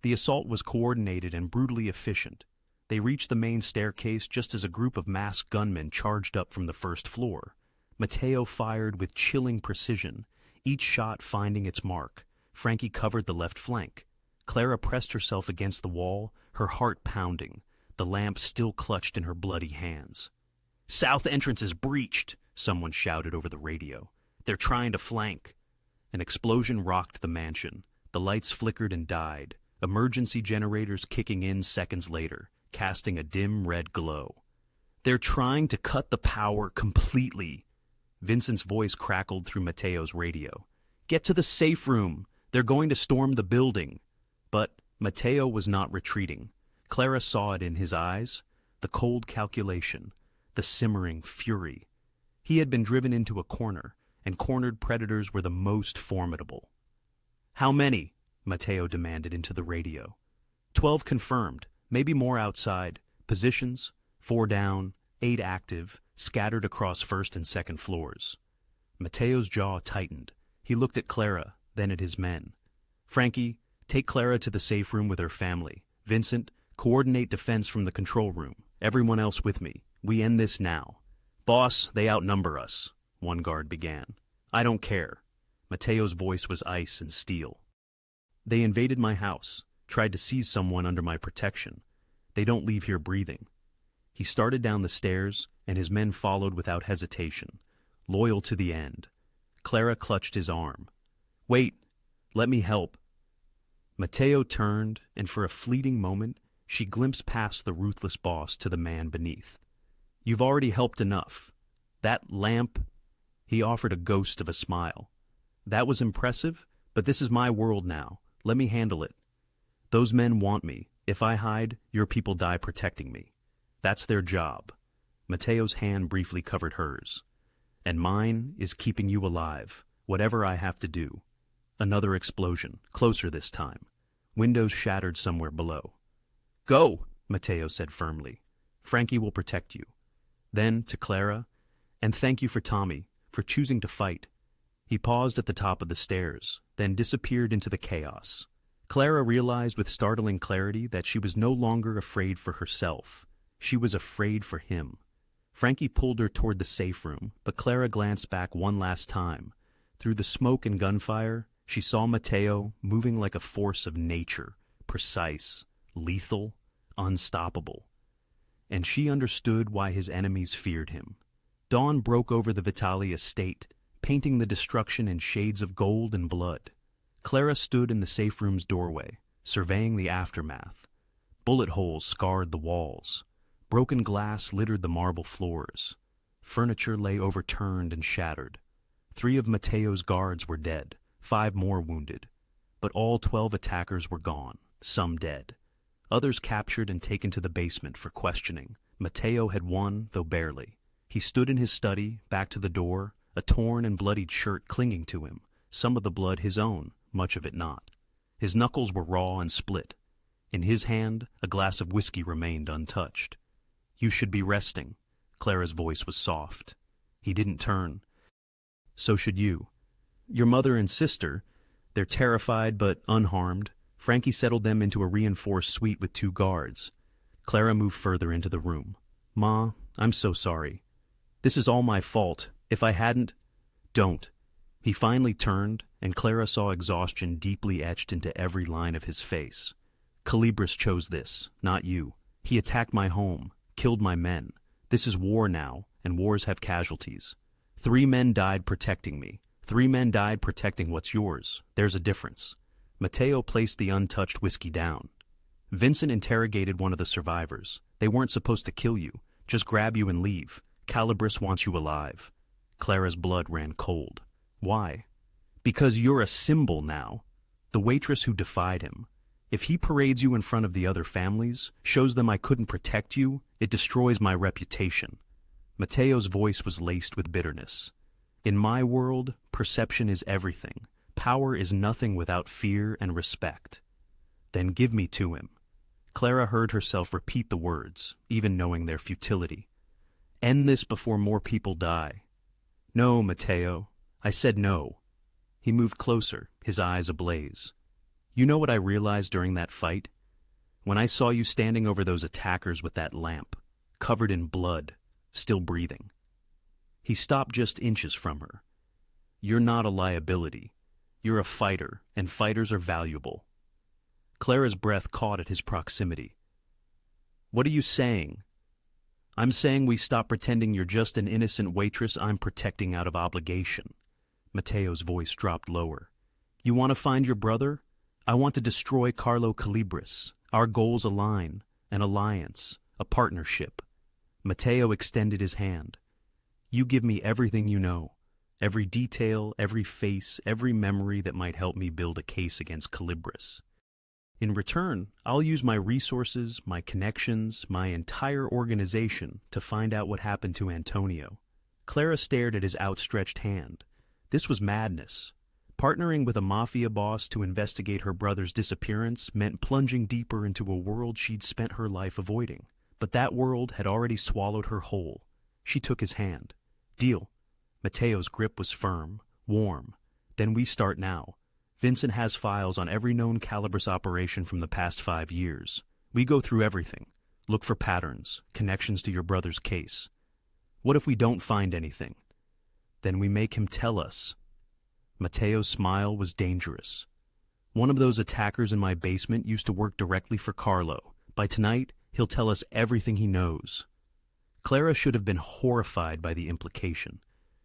The assault was coordinated and brutally efficient. They reached the main staircase just as a group of masked gunmen charged up from the first floor. Matteo fired with chilling precision, each shot finding its mark. Frankie covered the left flank. Clara pressed herself against the wall, her heart pounding, the lamp still clutched in her bloody hands. "South entrance is breached," someone shouted over the radio. "They're trying to flank." An explosion rocked the mansion. The lights flickered and died, emergency generators kicking in seconds later, casting a dim red glow. "They're trying to cut the power completely." Vincent's voice crackled through Matteo's radio. "Get to the safe room. They're going to storm the building." But Matteo was not retreating. Clara saw it in his eyes, the cold calculation, the simmering fury. He had been driven into a corner, and cornered predators were the most formidable. "How many?" Matteo demanded into the radio. 12 confirmed, maybe more outside. Positions, 4 down, 8 active, scattered across first and second floors. Matteo's jaw tightened. He looked at Clara, then at his men. "Frankie, take Clara to the safe room with her family. Vincent, coordinate defense from the control room. Everyone else with me. We end this now." "Boss, they outnumber us," one guard began. "I don't care." Matteo's voice was ice and steel. "They invaded my house, tried to seize someone under my protection. They don't leave here breathing." He started down the stairs, and his men followed without hesitation, loyal to the end. Clara clutched his arm. "Wait, let me help." Matteo turned, and for a fleeting moment, she glimpsed past the ruthless boss to the man beneath. "You've already helped enough. That lamp—" He offered a ghost of a smile. "That was impressive, but this is my world now. Let me handle it. Those men want me. If I hide, your people die protecting me. That's their job." Matteo's hand briefly covered hers. "And mine is keeping you alive, whatever I have to do." Another explosion, closer this time. Windows shattered somewhere below. "Go," Matteo said firmly. "Frankie will protect you." Then, to Clara, "And thank you for Tommy, for choosing to fight." He paused at the top of the stairs, then disappeared into the chaos. Clara realized with startling clarity that she was no longer afraid for herself. She was afraid for him. Frankie pulled her toward the safe room, but Clara glanced back one last time. Through the smoke and gunfire, she saw Matteo moving like a force of nature, precise, lethal, unstoppable. And she understood why his enemies feared him. Dawn broke over the Vitali estate, painting the destruction in shades of gold and blood. Clara stood in the safe room's doorway, surveying the aftermath. Bullet holes scarred the walls. Broken glass littered the marble floors. Furniture lay overturned and shattered. 3 of Matteo's guards were dead, 5 more wounded. But all 12 attackers were gone, some dead. Others captured and taken to the basement for questioning. Matteo had won, though barely. He stood in his study, back to the door, a torn and bloodied shirt clinging to him, some of the blood his own, much of it not. His knuckles were raw and split. In his hand, a glass of whiskey remained untouched. "You should be resting." Clara's voice was soft. He didn't turn. "So should you. Your mother and sister, they're terrified but unharmed." Frankie settled them into a reinforced suite with 2 guards. Clara moved further into the room. "Ma, I'm so sorry. This is all my fault. If I hadn't—" "Don't." He finally turned, and Clara saw exhaustion deeply etched into every line of his face. "Calibris chose this, not you. He attacked my home, killed my men. This is war now, and wars have casualties. 3 men died protecting me. 3 men died protecting what's yours. There's a difference." Matteo placed the untouched whiskey down. "Vincent interrogated one of the survivors. They weren't supposed to kill you, just grab you and leave. Calibris wants you alive." Clara's blood ran cold. "Why?" "Because you're a symbol now. The waitress who defied him. If he parades you in front of the other families, shows them I couldn't protect you, it destroys my reputation." Matteo's voice was laced with bitterness. "In my world, perception is everything. Power is nothing without fear and respect." "Then give me to him." Clara heard herself repeat the words, even knowing their futility. "End this before more people die." "No, Matteo. I said no." He moved closer, his eyes ablaze. "You know what I realized during that fight? When I saw you standing over those attackers with that lamp, covered in blood, still breathing." He stopped just inches from her. "You're not a liability. You're a fighter, and fighters are valuable." Clara's breath caught at his proximity. "What are you saying?" "I'm saying we stop pretending you're just an innocent waitress I'm protecting out of obligation." Matteo's voice dropped lower. "You want to find your brother? I want to destroy Carlo Calibris. Our goals align. An alliance. A partnership." Matteo extended his hand. "You give me everything you know. Every detail, every face, every memory that might help me build a case against Calibris. In return, I'll use my resources, my connections, my entire organization to find out what happened to Antonio." Clara stared at his outstretched hand. This was madness. Partnering with a mafia boss to investigate her brother's disappearance meant plunging deeper into a world she'd spent her life avoiding. But that world had already swallowed her whole. She took his hand. "Deal." Matteo's grip was firm, warm. "Then we start now. Vincent has files on every known Calibris operation from the past 5 years. We go through everything. Look for patterns, connections to your brother's case. What if we don't find anything? Then we make him tell us." Matteo's smile was dangerous. "One of those attackers in my basement used to work directly for Carlo. By tonight, he'll tell us everything he knows." Clara should have been horrified by the implication.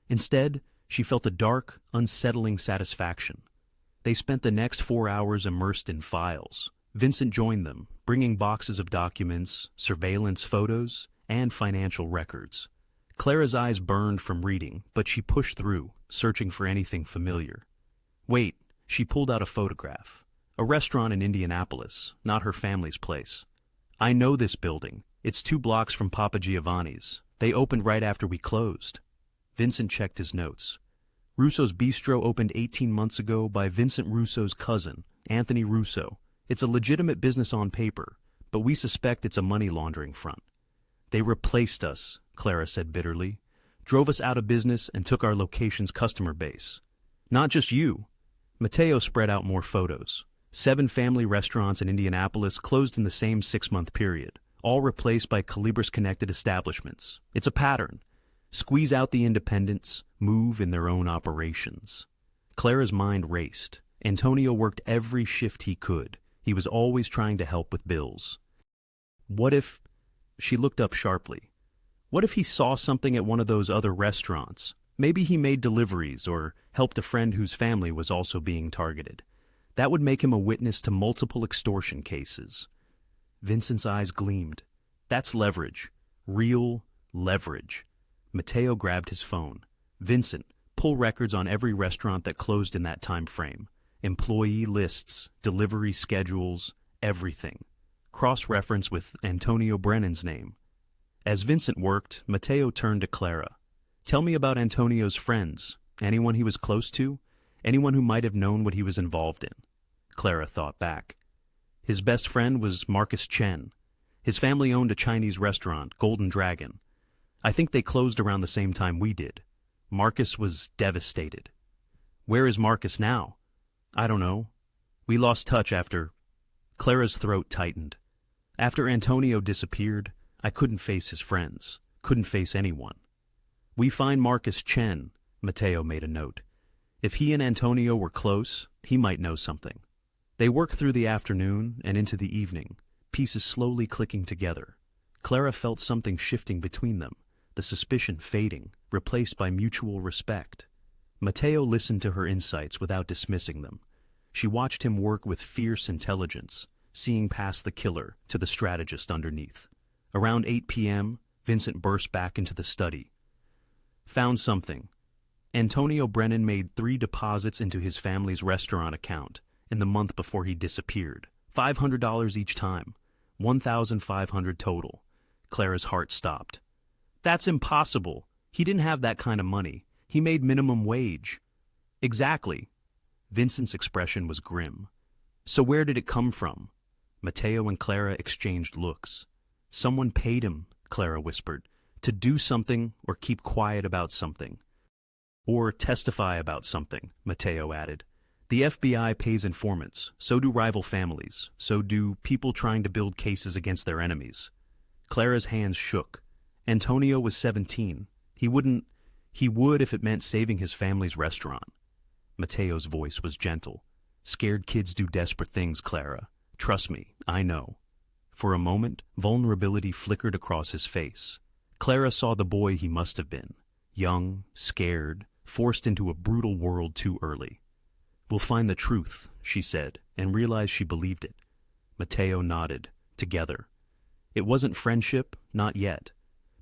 Instead, she felt a dark, unsettling satisfaction. They spent the next 4 hours immersed in files. Vincent joined them, bringing boxes of documents, surveillance photos, and financial records. Clara's eyes burned from reading, but she pushed through, searching for anything familiar. Wait, she pulled out a photograph. A restaurant in Indianapolis, not her family's place. "I know this building. It's 2 blocks from Papa Giovanni's. They opened right after we closed." Vincent checked his notes. "Russo's Bistro opened 18 months ago by Vincent Russo's cousin, Anthony Russo. It's a legitimate business on paper, but we suspect it's a money laundering front." "They replaced us," Clara said bitterly. "Drove us out of business and took our location's customer base." "Not just you." Matteo spread out more photos. 7 family restaurants in Indianapolis closed in the same 6-month period, all replaced by Calibris-connected establishments. It's a pattern. Squeeze out the independents, move in their own operations. Clara's mind raced. Antonio worked every shift he could. He was always trying to help with bills. What if... She looked up sharply. What if he saw something at one of those other restaurants? Maybe he made deliveries or helped a friend whose family was also being targeted. That would make him a witness to multiple extortion cases. Vincent's eyes gleamed. That's leverage. Real leverage. Matteo grabbed his phone. "Vincent, pull records on every restaurant that closed in that time frame. Employee lists, delivery schedules, everything. Cross-reference with Antonio Brennan's name." As Vincent worked, Matteo turned to Clara. "Tell me about Antonio's friends. Anyone he was close to? Anyone who might have known what he was involved in?" Clara thought back. His best friend was Marcus Chen. His family owned a Chinese restaurant, Golden Dragon. I think they closed around the same time we did. Marcus was devastated. "Where is Marcus now?" "I don't know. We lost touch after..." Clara's throat tightened. "After Antonio disappeared, I couldn't face his friends, couldn't face anyone." "We find Marcus Chen," Matteo made a note. "If he and Antonio were close, he might know something." They worked through the afternoon and into the evening, pieces slowly clicking together. Clara felt something shifting between them, the suspicion fading, replaced by mutual respect. Matteo listened to her insights without dismissing them. She watched him work with fierce intelligence, seeing past the killer to the strategist underneath. Around 8 p.m., Vincent burst back into the study. "Found something. Antonio Brennan made 3 deposits into his family's restaurant account in the month before he disappeared. $500 each time. $1,500 total." Clara's heart stopped. "That's impossible. He didn't have that kind of money. He made minimum wage." "Exactly." Vincent's expression was grim. "So where did it come from?" Matteo and Clara exchanged looks. "Someone paid him," Clara whispered, "to do something or keep quiet about something." "Or testify about something," Matteo added. "The FBI pays informants, so do rival families, so do people trying to build cases against their enemies." Clara's hands shook. Antonio was 17. He would if it meant saving his family's restaurant. Matteo's voice was gentle. "Scared kids do desperate things, Clara. Trust me, I know. For a moment, vulnerability flickered across his face. Clara saw the boy he must have been. Young, scared, forced into a brutal world too early. "We'll find the truth," she said, and realized she believed it. Matteo nodded. Together. It wasn't friendship, not yet.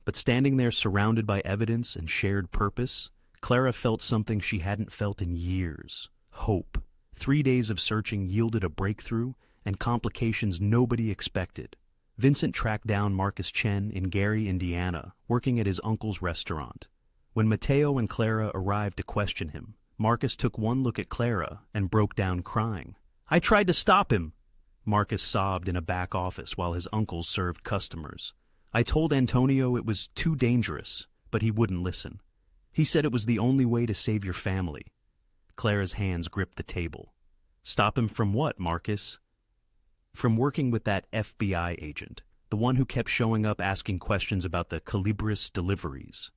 But standing there surrounded by evidence and shared purpose, Clara felt something she hadn't felt in years. Hope. 3 days of searching yielded a breakthrough and complications nobody expected. Vincent tracked down Marcus Chen in Gary, Indiana, working at his uncle's restaurant. When Matteo and Clara arrived to question him, Marcus took one look at Clara and broke down crying. "I tried to stop him," Marcus sobbed in a back office while his uncles served customers. "I told Antonio it was too dangerous, but he wouldn't listen. He said it was the only way to save your family." Clara's hands gripped the table. "Stop him from what, Marcus?" "From working with that FBI agent, the one who kept showing up asking questions about the Calibris deliveries."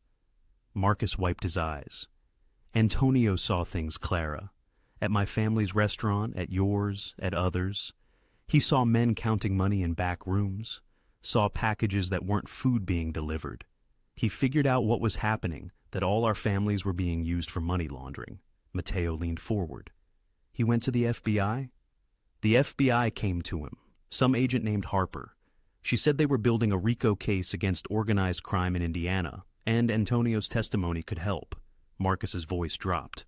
Marcus wiped his eyes. "Antonio saw things, Clara. At my family's restaurant, at yours, at others. He saw men counting money in back rooms, saw packages that weren't food being delivered. He figured out what was happening, that all our families were being used for money laundering." Matteo leaned forward. "He went to the FBI?" "The FBI came to him, some agent named Harper. She said they were building a RICO case against organized crime in Indiana, and Antonio's testimony could help." Marcus's voice dropped.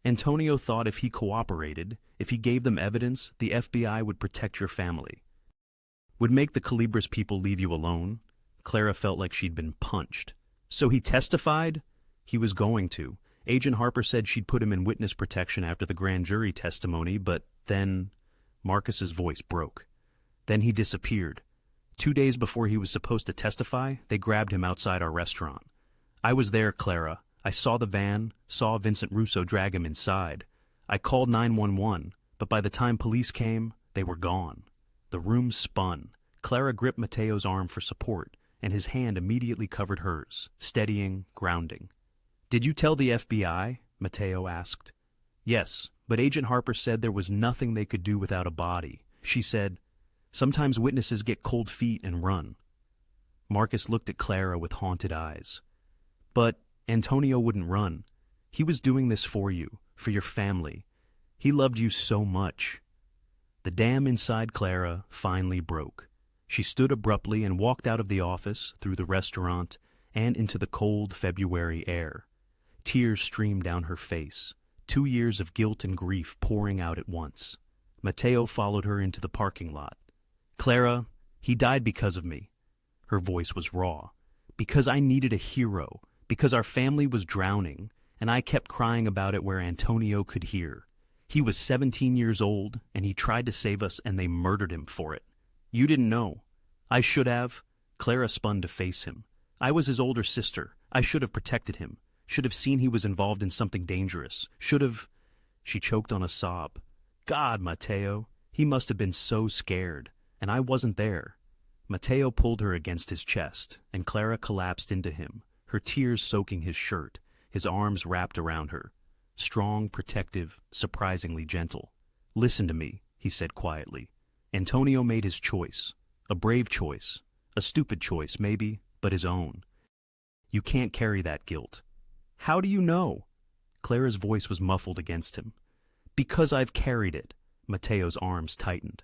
"Antonio thought if he cooperated, if he gave them evidence, the FBI would protect your family. Would make the Calibris people leave you alone." Clara felt like she'd been punched. "So he testified?" "He was going to. Agent Harper said she'd put him in witness protection after the grand jury testimony, but then—" Marcus's voice broke. "Then he disappeared. 2 days before he was supposed to testify, they grabbed him outside our restaurant. I was there, Clara. I saw the van, saw Vincent Russo drag him inside. I called 911, but by the time police came, they were gone." The room spun. Clara gripped Matteo's arm for support, and his hand immediately covered hers, steadying, grounding. "Did you tell the FBI?" Matteo asked. "Yes, but Agent Harper said there was nothing they could do without a body. She said, sometimes witnesses get cold feet and run." Marcus looked at Clara with haunted eyes. "But Antonio wouldn't run. He was doing this for you, for your family. He loved you so much." The dam inside Clara finally broke. She stood abruptly and walked out of the office, through the restaurant, and into the cold February air. Tears streamed down her face, 2 years of guilt and grief pouring out at once. Matteo followed her into the parking lot. "Clara, he died because of me." Her voice was raw. "Because I needed a hero, because our family was drowning, and I kept crying about it where Antonio could hear. He was 17 years old, and he tried to save us, and they murdered him for it. You didn't know. I should have." Clara spun to face him. "I was his older sister. I should have protected him. Should have seen he was involved in something dangerous. Should have—" She choked on a sob. "God, Matteo, he must have been so scared, and I wasn't there." Matteo pulled her against his chest, and Clara collapsed into him, her tears soaking his shirt, his arms wrapped around her. Strong, protective, surprisingly gentle. "Listen to me," he said quietly. "Antonio made his choice. A brave choice. A stupid choice, maybe, but his own. You can't carry that guilt." "How do you know?" Clara's voice was muffled against him. "Because I've carried it." Matteo's arms tightened.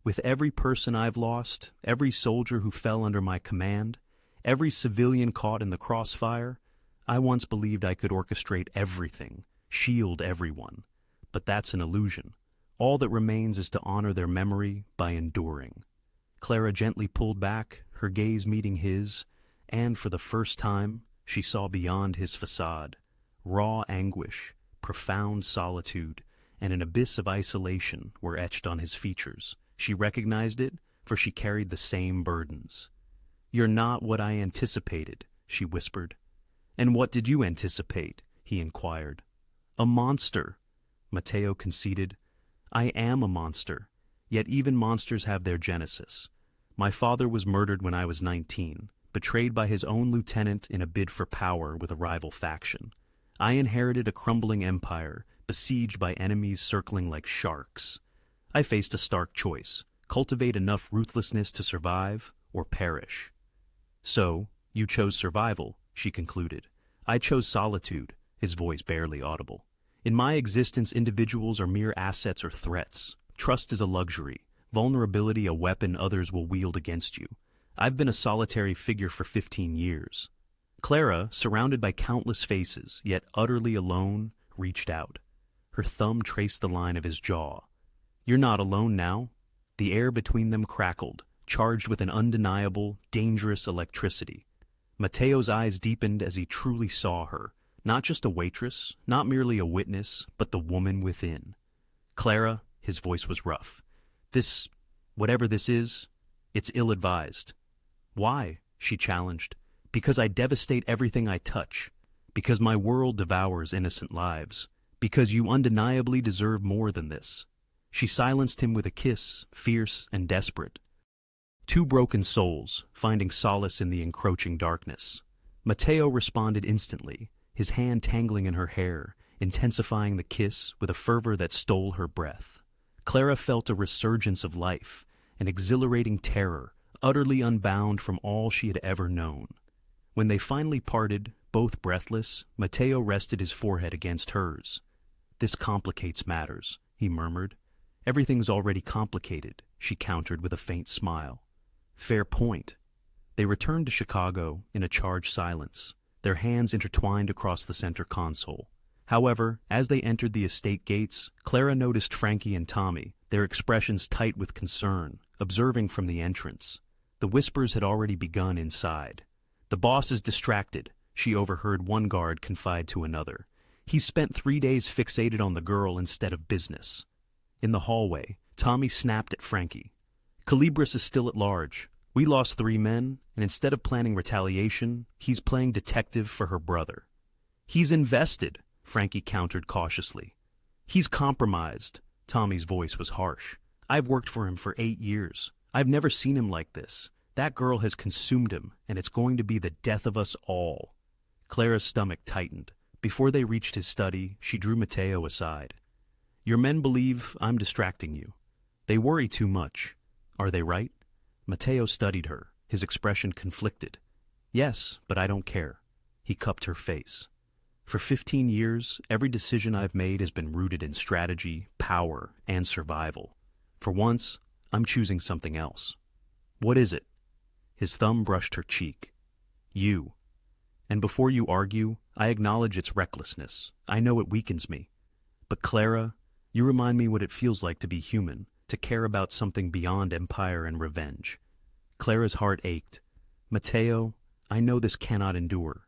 "With every person I've lost, every soldier who fell under my command, every civilian caught in the crossfire, I once believed I could orchestrate everything, shield everyone. But that's an illusion. All that remains is to honor their memory by enduring." Clara gently pulled back, her gaze meeting his, and for the first time, she saw beyond his facade. Raw anguish, profound solitude, and an abyss of isolation were etched on his features. She recognized it, for she carried the same burdens. "You're not what I anticipated," she whispered. "And what did you anticipate?" he inquired. "A monster," Matteo conceded. "I am a monster, yet even monsters have their genesis. My father was murdered when I was 19, betrayed by his own lieutenant in a bid for power with a rival faction. I inherited a crumbling empire, besieged by enemies circling like sharks. I faced a stark choice: cultivate enough ruthlessness to survive or perish. So, you chose survival, she concluded. I chose solitude, his voice barely audible. In my existence, individuals are mere assets or threats. Trust is a luxury, vulnerability a weapon others will wield against you. I've been a solitary figure for 15 years. Clara, surrounded by countless faces, yet utterly alone, reached out. Her thumb traced the line of his jaw. You're not alone now. The air between them crackled, charged with an undeniable, dangerous electricity. Matteo's eyes deepened as he truly saw her, not just a waitress, not merely a witness, but the woman within. Clara, his voice was rough. Whatever this is, it's ill-advised. Why? She challenged. Because I devastate everything I touch. Because my world devours innocent lives. Because you undeniably deserve more than this. She silenced him with a kiss, fierce and desperate. Two broken souls, finding solace in the encroaching darkness. Matteo responded instantly, his hand tangling in her hair, intensifying the kiss with a fervor that stole her breath. Clara felt a resurgence of life, an exhilarating terror, utterly unbound from all she had ever known. When they finally parted, both breathless, Matteo rested his forehead against hers. This complicates matters, he murmured. Everything's already complicated, she countered with a faint smile. Fair point. They returned to Chicago in a charged silence, their hands intertwined across the center console. However, as they entered the estate gates, Clara noticed Frankie and Tommy, their expressions tight with concern, observing from the entrance. The whispers had already begun inside. The boss is distracted, she overheard one guard confide to another. He's spent 3 days fixated on the girl instead of business. In the hallway, Tommy snapped at Frankie. Calibris is still at large. We lost 3 men, and instead of planning retaliation, he's playing detective for her brother. He's invested, Frankie countered cautiously. He's compromised. Tommy's voice was harsh. I've worked for him for 8 years. I've never seen him like this. That girl has consumed him, and it's going to be the death of us all. Clara's stomach tightened. Before they reached his study, she drew Matteo aside. Your men believe I'm distracting you. They worry too much. Are they right? Matteo studied her, his expression conflicted. Yes, but I don't care. He cupped her face. For 15 years, every decision I've made has been rooted in strategy, power, and survival. For once, I'm choosing something else. What is it? His thumb brushed her cheek. You. And before you argue, I acknowledge its recklessness. I know it weakens me. But Clara, you remind me what it feels like to be human, to care about something beyond empire and revenge. Clara's heart ached. Matteo, I know this cannot endure.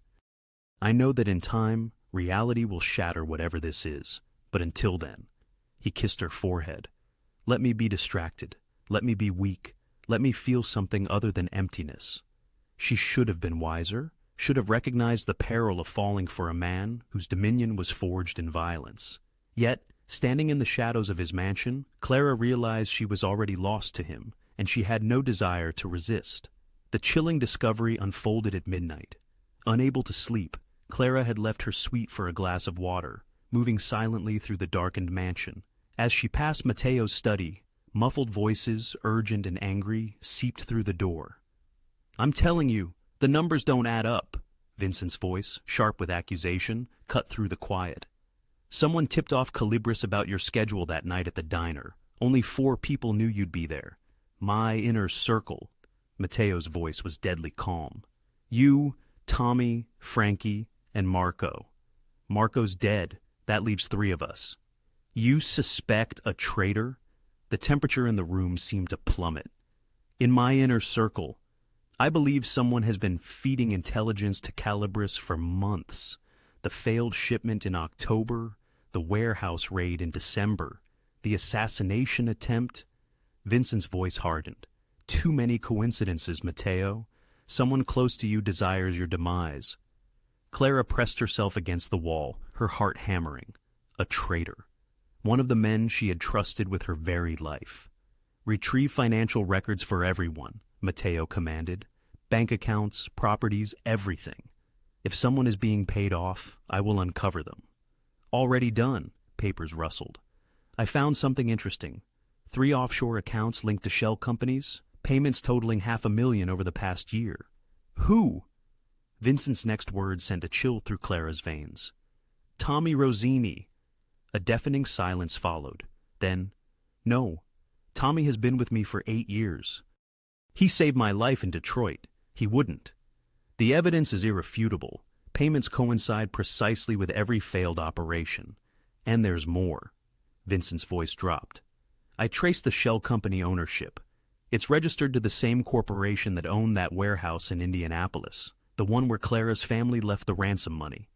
I know that in time, reality will shatter whatever this is. But until then, he kissed her forehead. Let me be distracted. Let me be weak. Let me feel something other than emptiness. She should have been wiser, should have recognized the peril of falling for a man whose dominion was forged in violence. Yet, standing in the shadows of his mansion, Clara realized she was already lost to him, and she had no desire to resist. The chilling discovery unfolded at midnight. Unable to sleep, Clara had left her suite for a glass of water, moving silently through the darkened mansion. As she passed Matteo's study, muffled voices, urgent and angry, seeped through the door. I'm telling you, the numbers don't add up. Vincent's voice, sharp with accusation, cut through the quiet. Someone tipped off Calibris about your schedule that night at the diner. Only 4 people knew you'd be there. My inner circle. Matteo's voice was deadly calm. You, Tommy, Frankie, and Marco. Marco's dead. That leaves 3 of us. You suspect a traitor? The temperature in the room seemed to plummet. In my inner circle, I believe someone has been feeding intelligence to Calibris for months. The failed shipment in October, the warehouse raid in December, the assassination attempt. Vincent's voice hardened. Too many coincidences, Matteo. Someone close to you desires your demise. Clara pressed herself against the wall, her heart hammering. A traitor. One of the men she had trusted with her very life. Retrieve financial records for everyone, Matteo commanded. Bank accounts, properties, everything. If someone is being paid off, I will uncover them. Already done, papers rustled. I found something interesting. 3 offshore accounts linked to shell companies, payments totaling $500,000 over the past year. Who? Vincent's next words sent a chill through Clara's veins. Tommy Rosini. A deafening silence followed. Then, no, Tommy has been with me for 8 years. He saved my life in Detroit. He wouldn't. The evidence is irrefutable. Payments coincide precisely with every failed operation. And there's more. Vincent's voice dropped. I traced the shell company ownership. It's registered to the same corporation that owned that warehouse in Indianapolis, the one where Clara's family left the ransom money.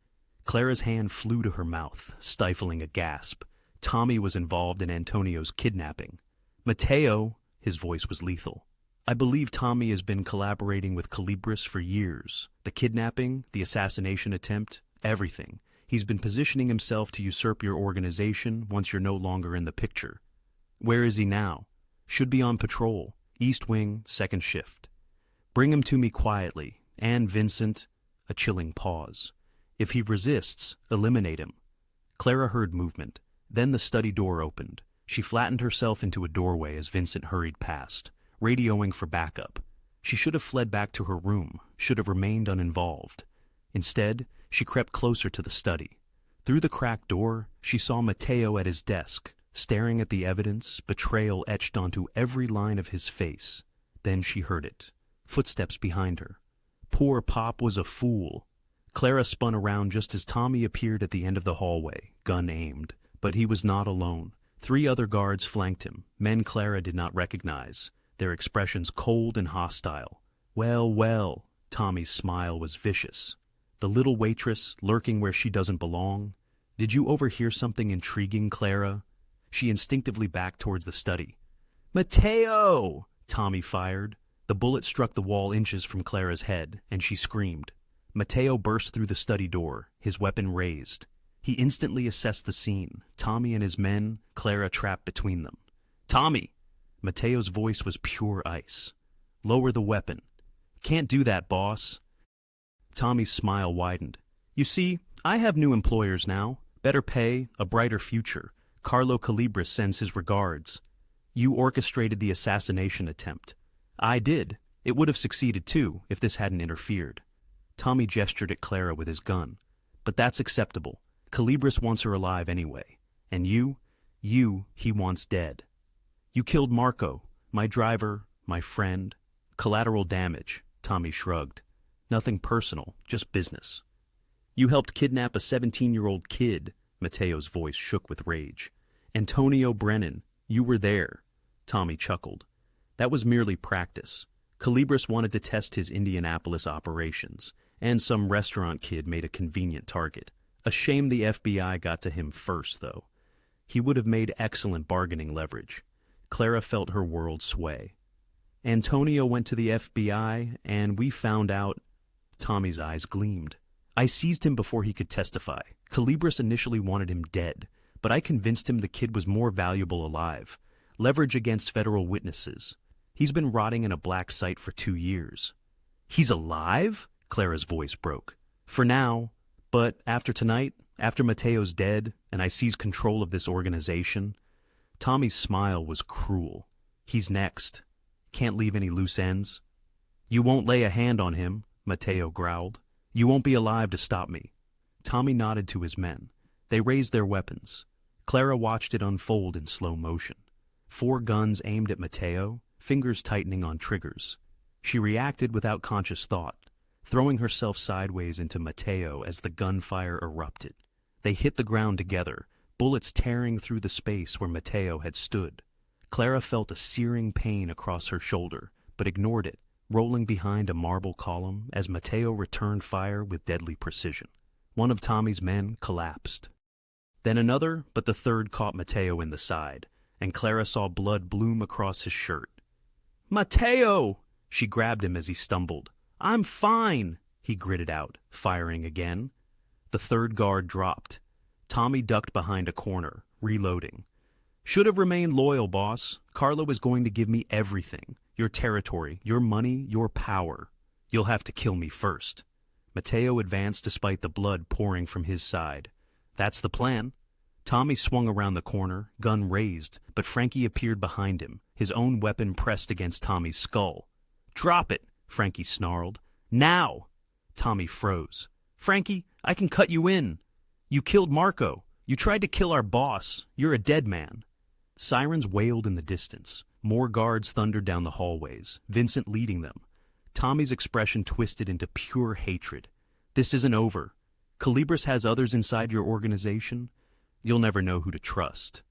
Clara's hand flew to her mouth, stifling a gasp. Tommy was involved in Antonio's kidnapping. Matteo, his voice was lethal. I believe Tommy has been collaborating with Calibris for years. The kidnapping, the assassination attempt, everything. He's been positioning himself to usurp your organization once you're no longer in the picture. Where is he now? Should be on patrol. East Wing, second shift. Bring him to me quietly. And Vincent, a chilling pause. If he resists, eliminate him. Clara heard movement. Then the study door opened. She flattened herself into a doorway as Vincent hurried past, radioing for backup. She should have fled back to her room, should have remained uninvolved. Instead, she crept closer to the study. Through the cracked door, she saw Matteo at his desk, staring at the evidence, betrayal etched onto every line of his face. Then she heard it. Footsteps behind her. Poor Pop was a fool. Clara spun around just as Tommy appeared at the end of the hallway, gun aimed. But he was not alone. 3 other guards flanked him, men Clara did not recognize, their expressions cold and hostile. Well, well, Tommy's smile was vicious. The little waitress, lurking where she doesn't belong. Did you overhear something intriguing, Clara? She instinctively backed towards the study. Matteo! Tommy fired. The bullet struck the wall inches from Clara's head, and she screamed. Matteo burst through the study door, his weapon raised. He instantly assessed the scene, Tommy and his men, Clara trapped between them. Tommy! Matteo's voice was pure ice. Lower the weapon. Can't do that, boss. Tommy's smile widened. You see, I have new employers now. Better pay, a brighter future. Carlo Calibris sends his regards. You orchestrated the assassination attempt. I did. It would have succeeded too, if this hadn't interfered. Tommy gestured at Clara with his gun. But that's acceptable. Calibris wants her alive anyway. And you, he wants dead. You killed Marco, my driver, my friend. Collateral damage, Tommy shrugged. Nothing personal, just business. You helped kidnap a 17-year-old kid, Matteo's voice shook with rage. Antonio Brennan, you were there. Tommy chuckled. That was merely practice. Calibris wanted to test his Indianapolis operations, and some restaurant kid made a convenient target. A shame the FBI got to him first, though. He would have made excellent bargaining leverage. Clara felt her world sway. Antonio went to the FBI, and we found out... Tommy's eyes gleamed. I seized him before he could testify. Calibris initially wanted him dead, but I convinced him the kid was more valuable alive. Leverage against federal witnesses. He's been rotting in a black site for 2 years. He's alive? Clara's voice broke. For now, but after tonight, after Matteo's dead, and I seize control of this organization... Tommy's smile was cruel. He's next. Can't leave any loose ends. You won't lay a hand on him, Matteo growled. You won't be alive to stop me. Tommy nodded to his men. They raised their weapons. Clara watched it unfold in slow motion. 4 guns aimed at Matteo, fingers tightening on triggers. She reacted without conscious thought, throwing herself sideways into Matteo as the gunfire erupted. They hit the ground together, bullets tearing through the space where Matteo had stood. Clara felt a searing pain across her shoulder, but ignored it, rolling behind a marble column as Matteo returned fire with deadly precision. One of Tommy's men collapsed. Then another, but the third caught Matteo in the side, and Clara saw blood bloom across his shirt. Matteo! She grabbed him as he stumbled. I'm fine, he gritted out, firing again. The third guard dropped. Tommy ducked behind a corner, reloading. Should have remained loyal, boss. Carlo is going to give me everything. Your territory, your money, your power. You'll have to kill me first. Matteo advanced despite the blood pouring from his side. That's the plan. Tommy swung around the corner, gun raised, but Frankie appeared behind him, his own weapon pressed against Tommy's skull. "Drop it," Frankie snarled. "Now!" Tommy froze. "Frankie, I can cut you in. You killed Marco. You tried to kill our boss. You're a dead man." Sirens wailed in the distance. More guards thundered down the hallways, Vincent leading them. Tommy's expression twisted into pure hatred. "This isn't over. Calibris has others inside your organization. You'll never know who to trust."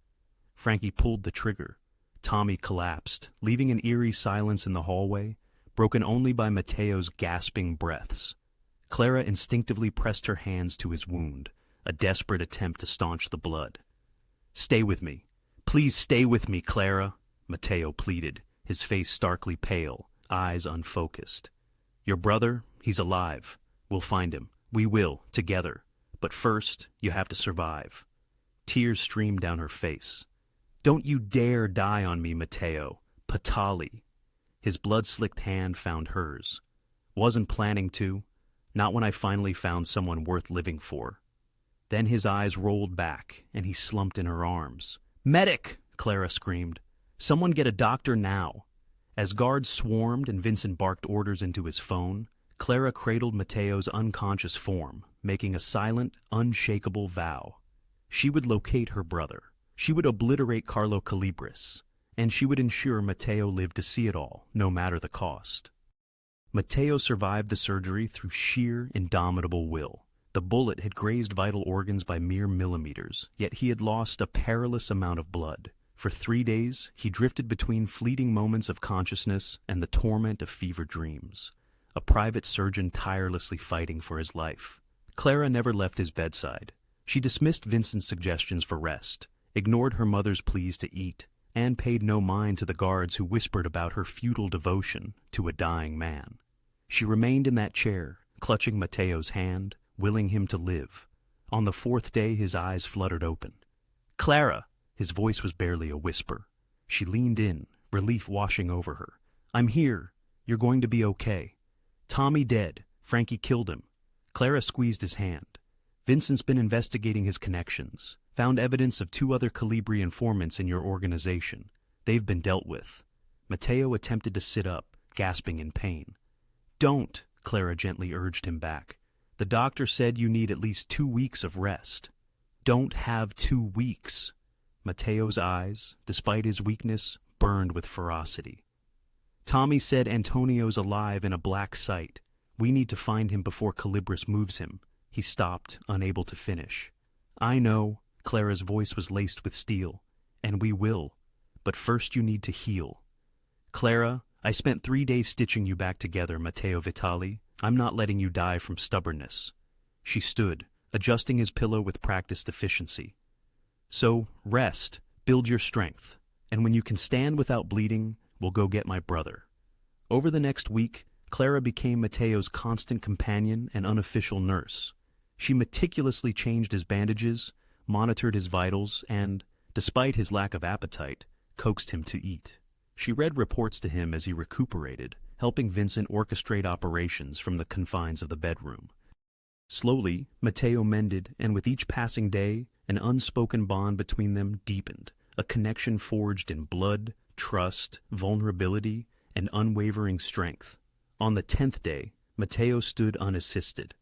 Frankie pulled the trigger. Tommy collapsed, leaving an eerie silence in the hallway, broken only by Matteo's gasping breaths. Clara instinctively pressed her hands to his wound, a desperate attempt to staunch the blood. "Stay with me. Please stay with me, Clara," Matteo pleaded, his face starkly pale, eyes unfocused. "Your brother, he's alive. We'll find him. We will, together. But first, you have to survive." Tears streamed down her face. "Don't you dare die on me, Matteo. Vitali." His blood-slicked hand found hers. "Wasn't planning to. Not when I finally found someone worth living for." Then his eyes rolled back, and he slumped in her arms. "Medic!" Clara screamed. "Someone get a doctor now." As guards swarmed and Vincent barked orders into his phone, Clara cradled Matteo's unconscious form, making a silent, unshakable vow. She would locate her brother. She would obliterate Carlo Calibris, and she would ensure Matteo lived to see it all, no matter the cost. Matteo survived the surgery through sheer, indomitable will. The bullet had grazed vital organs by mere millimeters, yet he had lost a perilous amount of blood. For 3 days, he drifted between fleeting moments of consciousness and the torment of fever dreams, a private surgeon tirelessly fighting for his life. Clara never left his bedside. She dismissed Vincent's suggestions for rest, ignored her mother's pleas to eat, and paid no mind to the guards who whispered about her futile devotion to a dying man. She remained in that chair, clutching Matteo's hand, willing him to live. On the 4th day, his eyes fluttered open. "Clara!" His voice was barely a whisper. She leaned in, relief washing over her. "I'm here. You're going to be okay. Tommy dead. Frankie killed him." Clara squeezed his hand. "Vincent's been investigating his connections. Found evidence of 2 other Calibri informants in your organization. They've been dealt with." Matteo attempted to sit up, gasping in pain. "Don't," Clara gently urged him back. "The doctor said you need at least 2 weeks of rest." "Don't have 2 weeks." Matteo's eyes, despite his weakness, burned with ferocity. "Tommy said Antonio's alive in a black site. We need to find him before Calibris moves him." He stopped, unable to finish. "I know," Clara's voice was laced with steel, "and we will. But first you need to heal." "Clara, I spent 3 days stitching you back together, Matteo Vitali. I'm not letting you die from stubbornness." She stood, adjusting his pillow with practiced efficiency. "So, rest, build your strength, and when you can stand without bleeding, we'll go get my brother." Over the next week, Clara became Matteo's constant companion and unofficial nurse. She meticulously changed his bandages, monitored his vitals, and, despite his lack of appetite, coaxed him to eat. She read reports to him as he recuperated, helping Vincent orchestrate operations from the confines of the bedroom. Slowly, Matteo mended, and with each passing day, an unspoken bond between them deepened, a connection forged in blood, trust, vulnerability, and unwavering strength. On the 10th day, Matteo stood unassisted.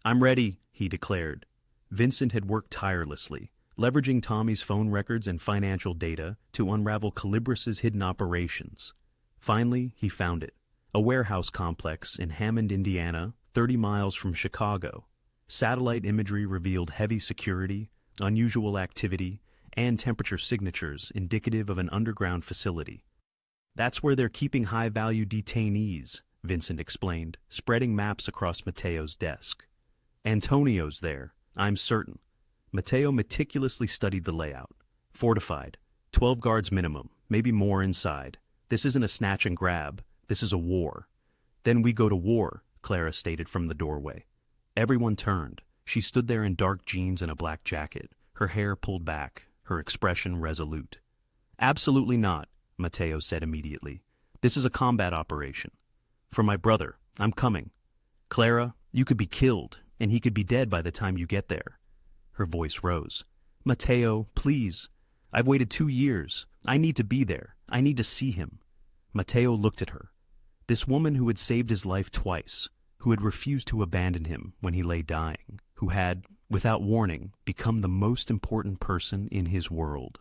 "I'm ready," he declared. Vincent had worked tirelessly, leveraging Tommy's phone records and financial data to unravel Calibris's hidden operations. Finally, he found it. A warehouse complex in Hammond, Indiana, 30 miles from Chicago. Satellite imagery revealed heavy security, unusual activity, and temperature signatures indicative of an underground facility. "That's where they're keeping high-value detainees," Vincent explained, spreading maps across Matteo's desk. "Antonio's there, I'm certain." Matteo meticulously studied the layout. Fortified, 12 guards minimum, maybe more inside. This isn't a snatch and grab, this is a war. "Then we go to war," Clara stated from the doorway. Everyone turned. She stood there in dark jeans and a black jacket, her hair pulled back, her expression resolute. "Absolutely not," Matteo said immediately. "This is a combat operation. For my brother, I'm coming. Clara, you could be killed, and he could be dead by the time you get there." Her voice rose. Matteo, please. I've waited 2 years. I need to be there. I need to see him. Matteo looked at her. This woman who had saved his life twice, who had refused to abandon him when he lay dying, who had, without warning, become the most important person in his world.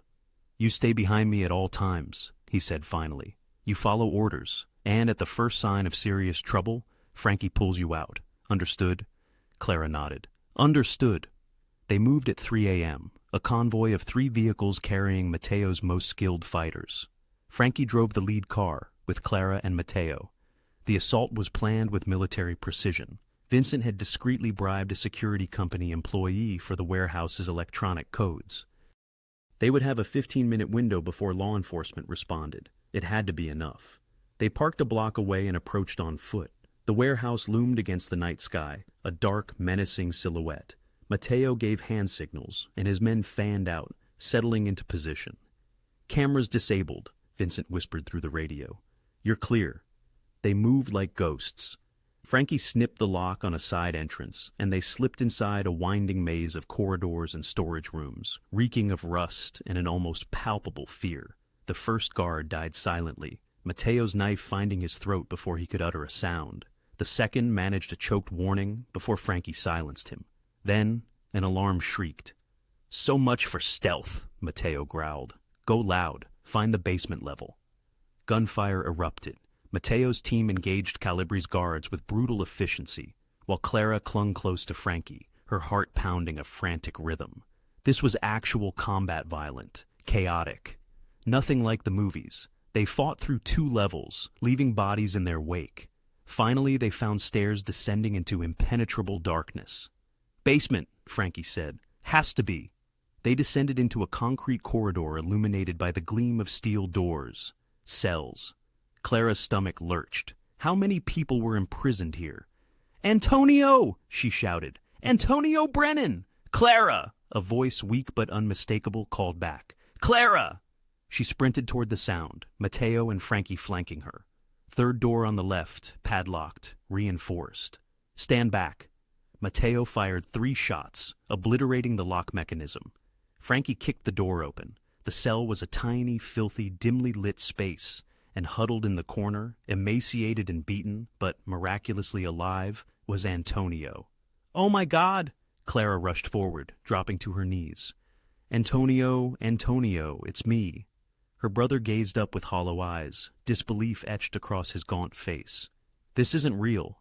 You stay behind me at all times, he said finally. You follow orders, and at the first sign of serious trouble, Frankie pulls you out. Understood? Clara nodded. Understood. They moved at 3 a.m., a convoy of 3 vehicles carrying Matteo's most skilled fighters. Frankie drove the lead car, with Clara and Matteo. The assault was planned with military precision. Vincent had discreetly bribed a security company employee for the warehouse's electronic codes. They would have a 15-minute window before law enforcement responded. It had to be enough. They parked a block away and approached on foot. The warehouse loomed against the night sky, a dark, menacing silhouette. Matteo gave hand signals, and his men fanned out, settling into position. Cameras disabled, Vincent whispered through the radio. You're clear. They moved like ghosts. Frankie snipped the lock on a side entrance, and they slipped inside a winding maze of corridors and storage rooms, reeking of rust and an almost palpable fear. The first guard died silently, Matteo's knife finding his throat before he could utter a sound. The second managed a choked warning before Frankie silenced him. Then, an alarm shrieked. So much for stealth, Matteo growled. Go loud. Find the basement level. Gunfire erupted. Matteo's team engaged Calibri's guards with brutal efficiency, while Clara clung close to Frankie, her heart pounding a frantic rhythm. This was actual combat violent, chaotic. Nothing like the movies. They fought through 2 levels, leaving bodies in their wake. Finally, they found stairs descending into impenetrable darkness. Basement, Frankie said. Has to be. They descended into a concrete corridor illuminated by the gleam of steel doors. Cells. Clara's stomach lurched. How many people were imprisoned here? Antonio! She shouted. Antonio Brennan! Clara! A voice weak but unmistakable called back. Clara! She sprinted toward the sound, Matteo and Frankie flanking her. Third door on the left, padlocked, reinforced. Stand back. Matteo fired 3 shots, obliterating the lock mechanism. Frankie kicked the door open. The cell was a tiny, filthy, dimly lit space, and huddled in the corner, emaciated and beaten, but miraculously alive, was Antonio. Oh my God! Clara rushed forward, dropping to her knees. Antonio, Antonio, it's me. Her brother gazed up with hollow eyes, disbelief etched across his gaunt face. This isn't real.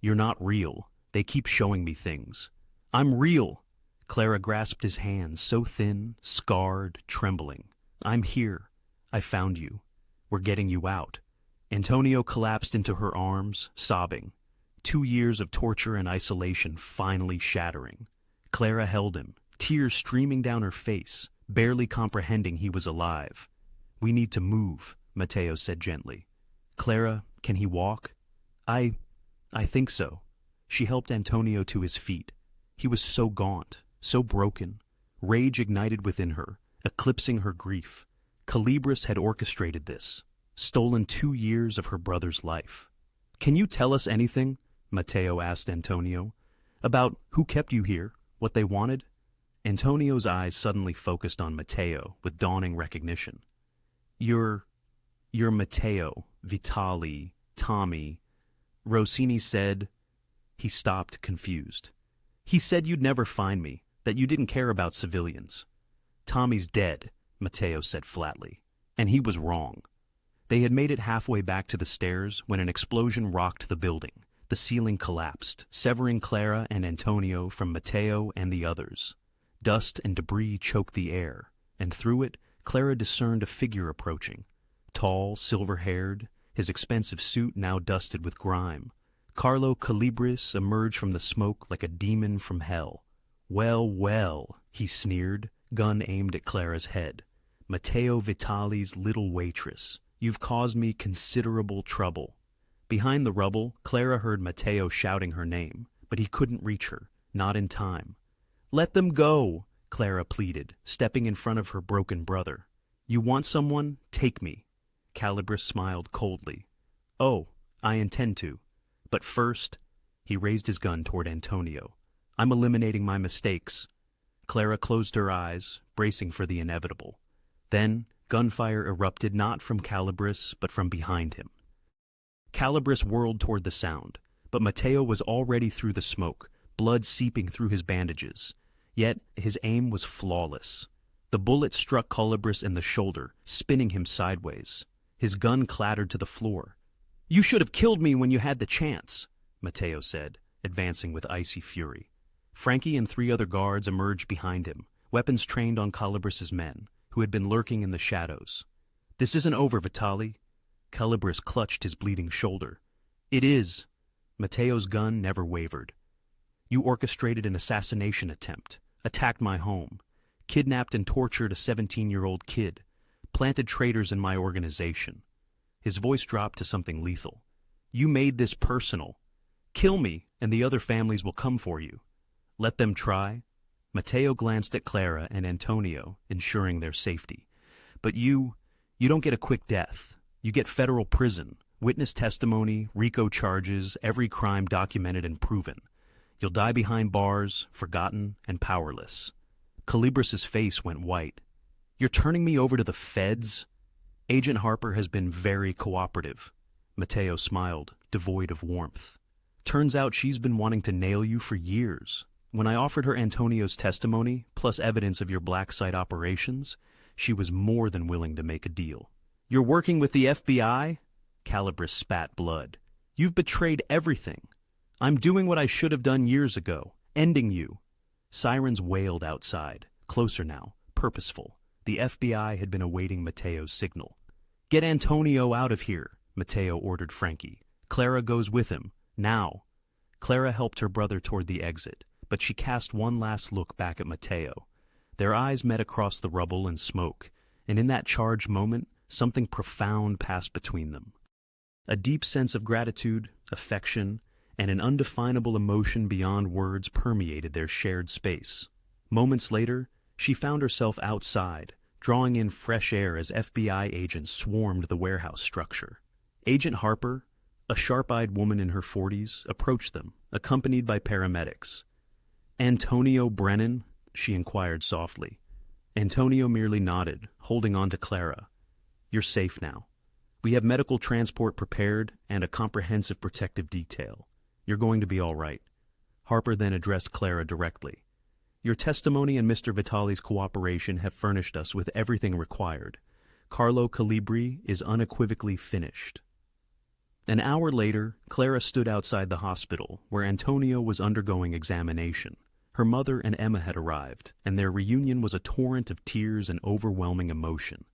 You're not real. They keep showing me things. I'm real. Clara grasped his hand, so thin, scarred, trembling. I'm here. I found you. We're getting you out. Antonio collapsed into her arms, sobbing. 2 years of torture and isolation finally shattering. Clara held him, tears streaming down her face, barely comprehending he was alive. We need to move, Matteo said gently. Clara, can he walk? I think so. She helped Antonio to his feet. He was so gaunt, so broken. Rage ignited within her, eclipsing her grief. Calibris had orchestrated this, stolen 2 years of her brother's life. Can you tell us anything? Matteo asked Antonio. About who kept you here, what they wanted? Antonio's eyes suddenly focused on Matteo with dawning recognition. You're Matteo, Vitali, Tommy. Rossini said... He stopped, confused. He said you'd never find me, that you didn't care about civilians. Tommy's dead, Matteo said flatly, and he was wrong. They had made it halfway back to the stairs when an explosion rocked the building. The ceiling collapsed, severing Clara and Antonio from Matteo and the others. Dust and debris choked the air, and through it, Clara discerned a figure approaching. Tall, silver-haired, his expensive suit now dusted with grime. Carlo Calibris emerged from the smoke like a demon from hell. Well, well, he sneered, gun aimed at Clara's head. Matteo Vitali's little waitress, you've caused me considerable trouble. Behind the rubble, Clara heard Matteo shouting her name, but he couldn't reach her, not in time. Let them go, Clara pleaded, stepping in front of her broken brother. You want someone? Take me. Calibris smiled coldly. Oh, I intend to. But first, he raised his gun toward Antonio. I'm eliminating my mistakes. Clara closed her eyes, bracing for the inevitable. Then, gunfire erupted not from Calibris, but from behind him. Calibris whirled toward the sound, but Matteo was already through the smoke, blood seeping through his bandages. Yet his aim was flawless. The bullet struck Calibris in the shoulder, spinning him sideways. His gun clattered to the floor. "You should have killed me when you had the chance," Matteo said, advancing with icy fury. Frankie and 3 other guards emerged behind him, weapons trained on Calibris's men, who had been lurking in the shadows. "This isn't over, Vitali." Calibris clutched his bleeding shoulder. "It is." Matteo's gun never wavered. "You orchestrated an assassination attempt, attacked my home, kidnapped and tortured a 17-year-old kid, planted traitors in my organization." His voice dropped to something lethal. "You made this personal. Kill me, and the other families will come for you." "Let them try." Matteo glanced at Clara and Antonio, ensuring their safety. "But you don't get a quick death. You get federal prison, witness testimony, RICO charges, every crime documented and proven. You'll die behind bars, forgotten and powerless." Calibris's face went white. "You're turning me over to the feds?" "Agent Harper has been very cooperative." Matteo smiled, devoid of warmth. "Turns out she's been wanting to nail you for years. When I offered her Antonio's testimony, plus evidence of your black site operations, she was more than willing to make a deal." "You're working with the FBI?" Calibris spat blood. "You've betrayed everything. I'm doing what I should have done years ago, ending you." Sirens wailed outside, closer now, purposeful. The FBI had been awaiting Matteo's signal. "Get Antonio out of here," Matteo ordered Frankie. "Clara goes with him. Now." Clara helped her brother toward the exit, but she cast one last look back at Matteo. Their eyes met across the rubble and smoke, and in that charged moment, something profound passed between them. A deep sense of gratitude, affection, and an undefinable emotion beyond words permeated their shared space. Moments later, she found herself outside, drawing in fresh air as FBI agents swarmed the warehouse structure. Agent Harper, a sharp-eyed woman in her 40s, approached them, accompanied by paramedics. "Antonio Brennan?" she inquired softly. Antonio merely nodded, holding on to Clara. "You're safe now. We have medical transport prepared and a comprehensive protective detail. You're going to be all right." Harper then addressed Clara directly. "Your testimony and Mr. Vitali's cooperation have furnished us with everything required. Carlo Calibri is unequivocally finished." An hour later, Clara stood outside the hospital, where Antonio was undergoing examination. Her mother and Emma had arrived, and their reunion was a torrent of tears and overwhelming emotion.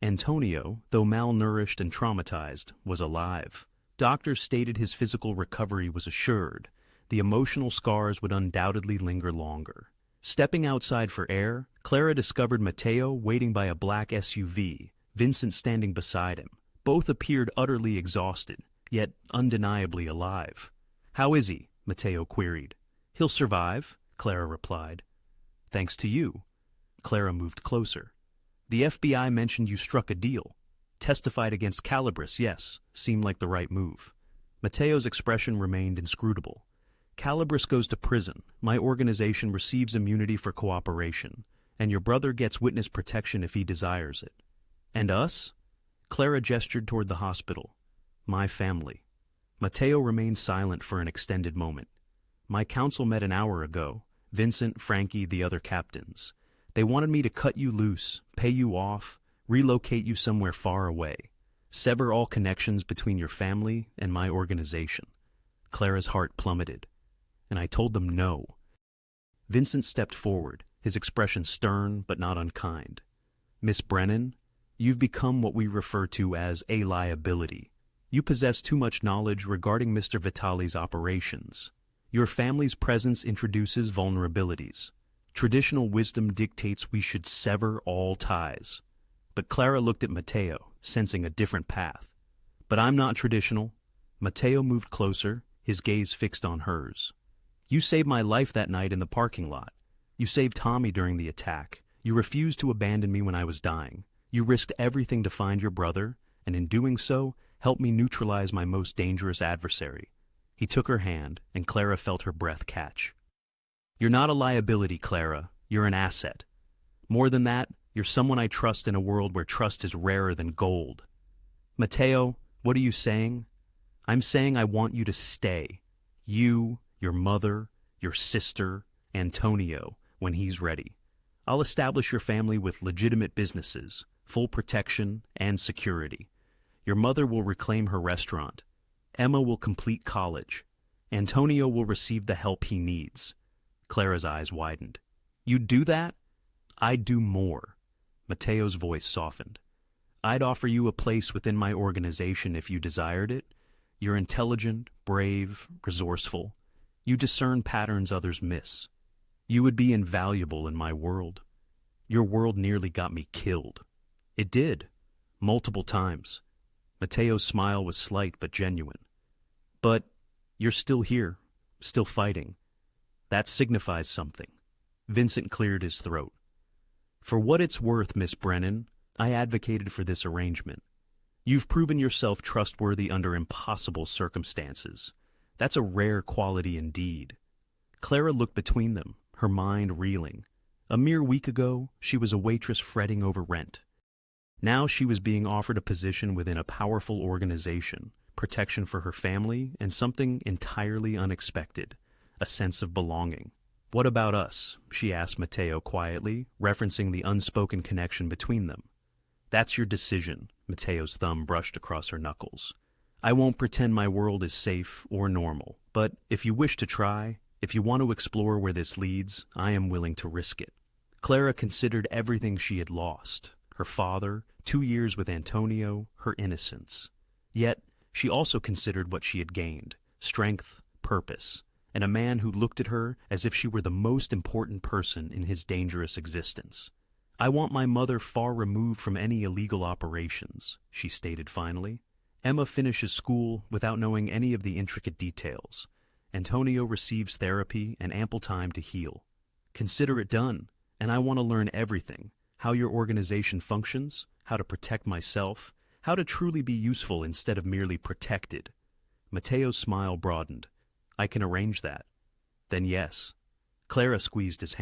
Antonio, though malnourished and traumatized, was alive. Doctors stated his physical recovery was assured. The emotional scars would undoubtedly linger longer. Stepping outside for air, Clara discovered Matteo waiting by a black SUV, Vincent standing beside him. Both appeared utterly exhausted, yet undeniably alive. "How is he?" Matteo queried. "He'll survive," Clara replied. "Thanks to you." Clara moved closer. "The FBI mentioned you struck a deal. Testified against Calibris, yes, seemed like the right move." Matteo's expression remained inscrutable. "Calibris goes to prison, my organization receives immunity for cooperation, and your brother gets witness protection if he desires it." "And us?" Clara gestured toward the hospital. "My family." Matteo remained silent for an extended moment. "My council met an hour ago, Vincent, Frankie, the other captains. They wanted me to cut you loose, pay you off, relocate you somewhere far away, sever all connections between your family and my organization." Clara's heart plummeted. "And I told them no." Vincent stepped forward, his expression stern but not unkind. "Miss Brennan, you've become what we refer to as a liability. You possess too much knowledge regarding Mr. Vitali's operations. Your family's presence introduces vulnerabilities. Traditional wisdom dictates we should sever all ties." But Clara looked at Matteo, sensing a different path. "But I'm not traditional." Matteo moved closer, his gaze fixed on hers. "You saved my life that night in the parking lot. You saved Tommy during the attack. You refused to abandon me when I was dying. You risked everything to find your brother, and in doing so, helped me neutralize my most dangerous adversary." He took her hand, and Clara felt her breath catch. "You're not a liability, Clara. You're an asset. More than that, you're someone I trust in a world where trust is rarer than gold. Matteo, what are you saying? I'm saying I want you to stay. You, your mother, your sister, Antonio, when he's ready. I'll establish your family with legitimate businesses, full protection and security. Your mother will reclaim her restaurant. Emma will complete college. Antonio will receive the help he needs. Clara's eyes widened. You'd do that? I'd do more. Matteo's voice softened. I'd offer you a place within my organization if you desired it. You're intelligent, brave, resourceful. You discern patterns others miss. You would be invaluable in my world. Your world nearly got me killed. It did. Multiple times. Matteo's smile was slight but genuine. But you're still here, still fighting. That signifies something. Vincent cleared his throat. For what it's worth, Miss Brennan, I advocated for this arrangement. You've proven yourself trustworthy under impossible circumstances. That's a rare quality indeed. Clara looked between them, her mind reeling. A mere week ago, she was a waitress fretting over rent. Now she was being offered a position within a powerful organization, protection for her family, and something entirely unexpected, a sense of belonging. What about us? She asked Matteo quietly, referencing the unspoken connection between them. That's your decision, Matteo's thumb brushed across her knuckles. I won't pretend my world is safe or normal, but if you wish to try, if you want to explore where this leads, I am willing to risk it. Clara considered everything she had lost, her father, 2 years with Antonio, her innocence. Yet, she also considered what she had gained, strength, purpose, and a man who looked at her as if she were the most important person in his dangerous existence. I want my mother far removed from any illegal operations, she stated finally. Emma finishes school without knowing any of the intricate details. Antonio receives therapy and ample time to heal. Consider it done, and I want to learn everything, how your organization functions, how to protect myself, how to truly be useful instead of merely protected. Matteo's smile broadened. I can arrange that. Then yes. Clara squeezed his hand.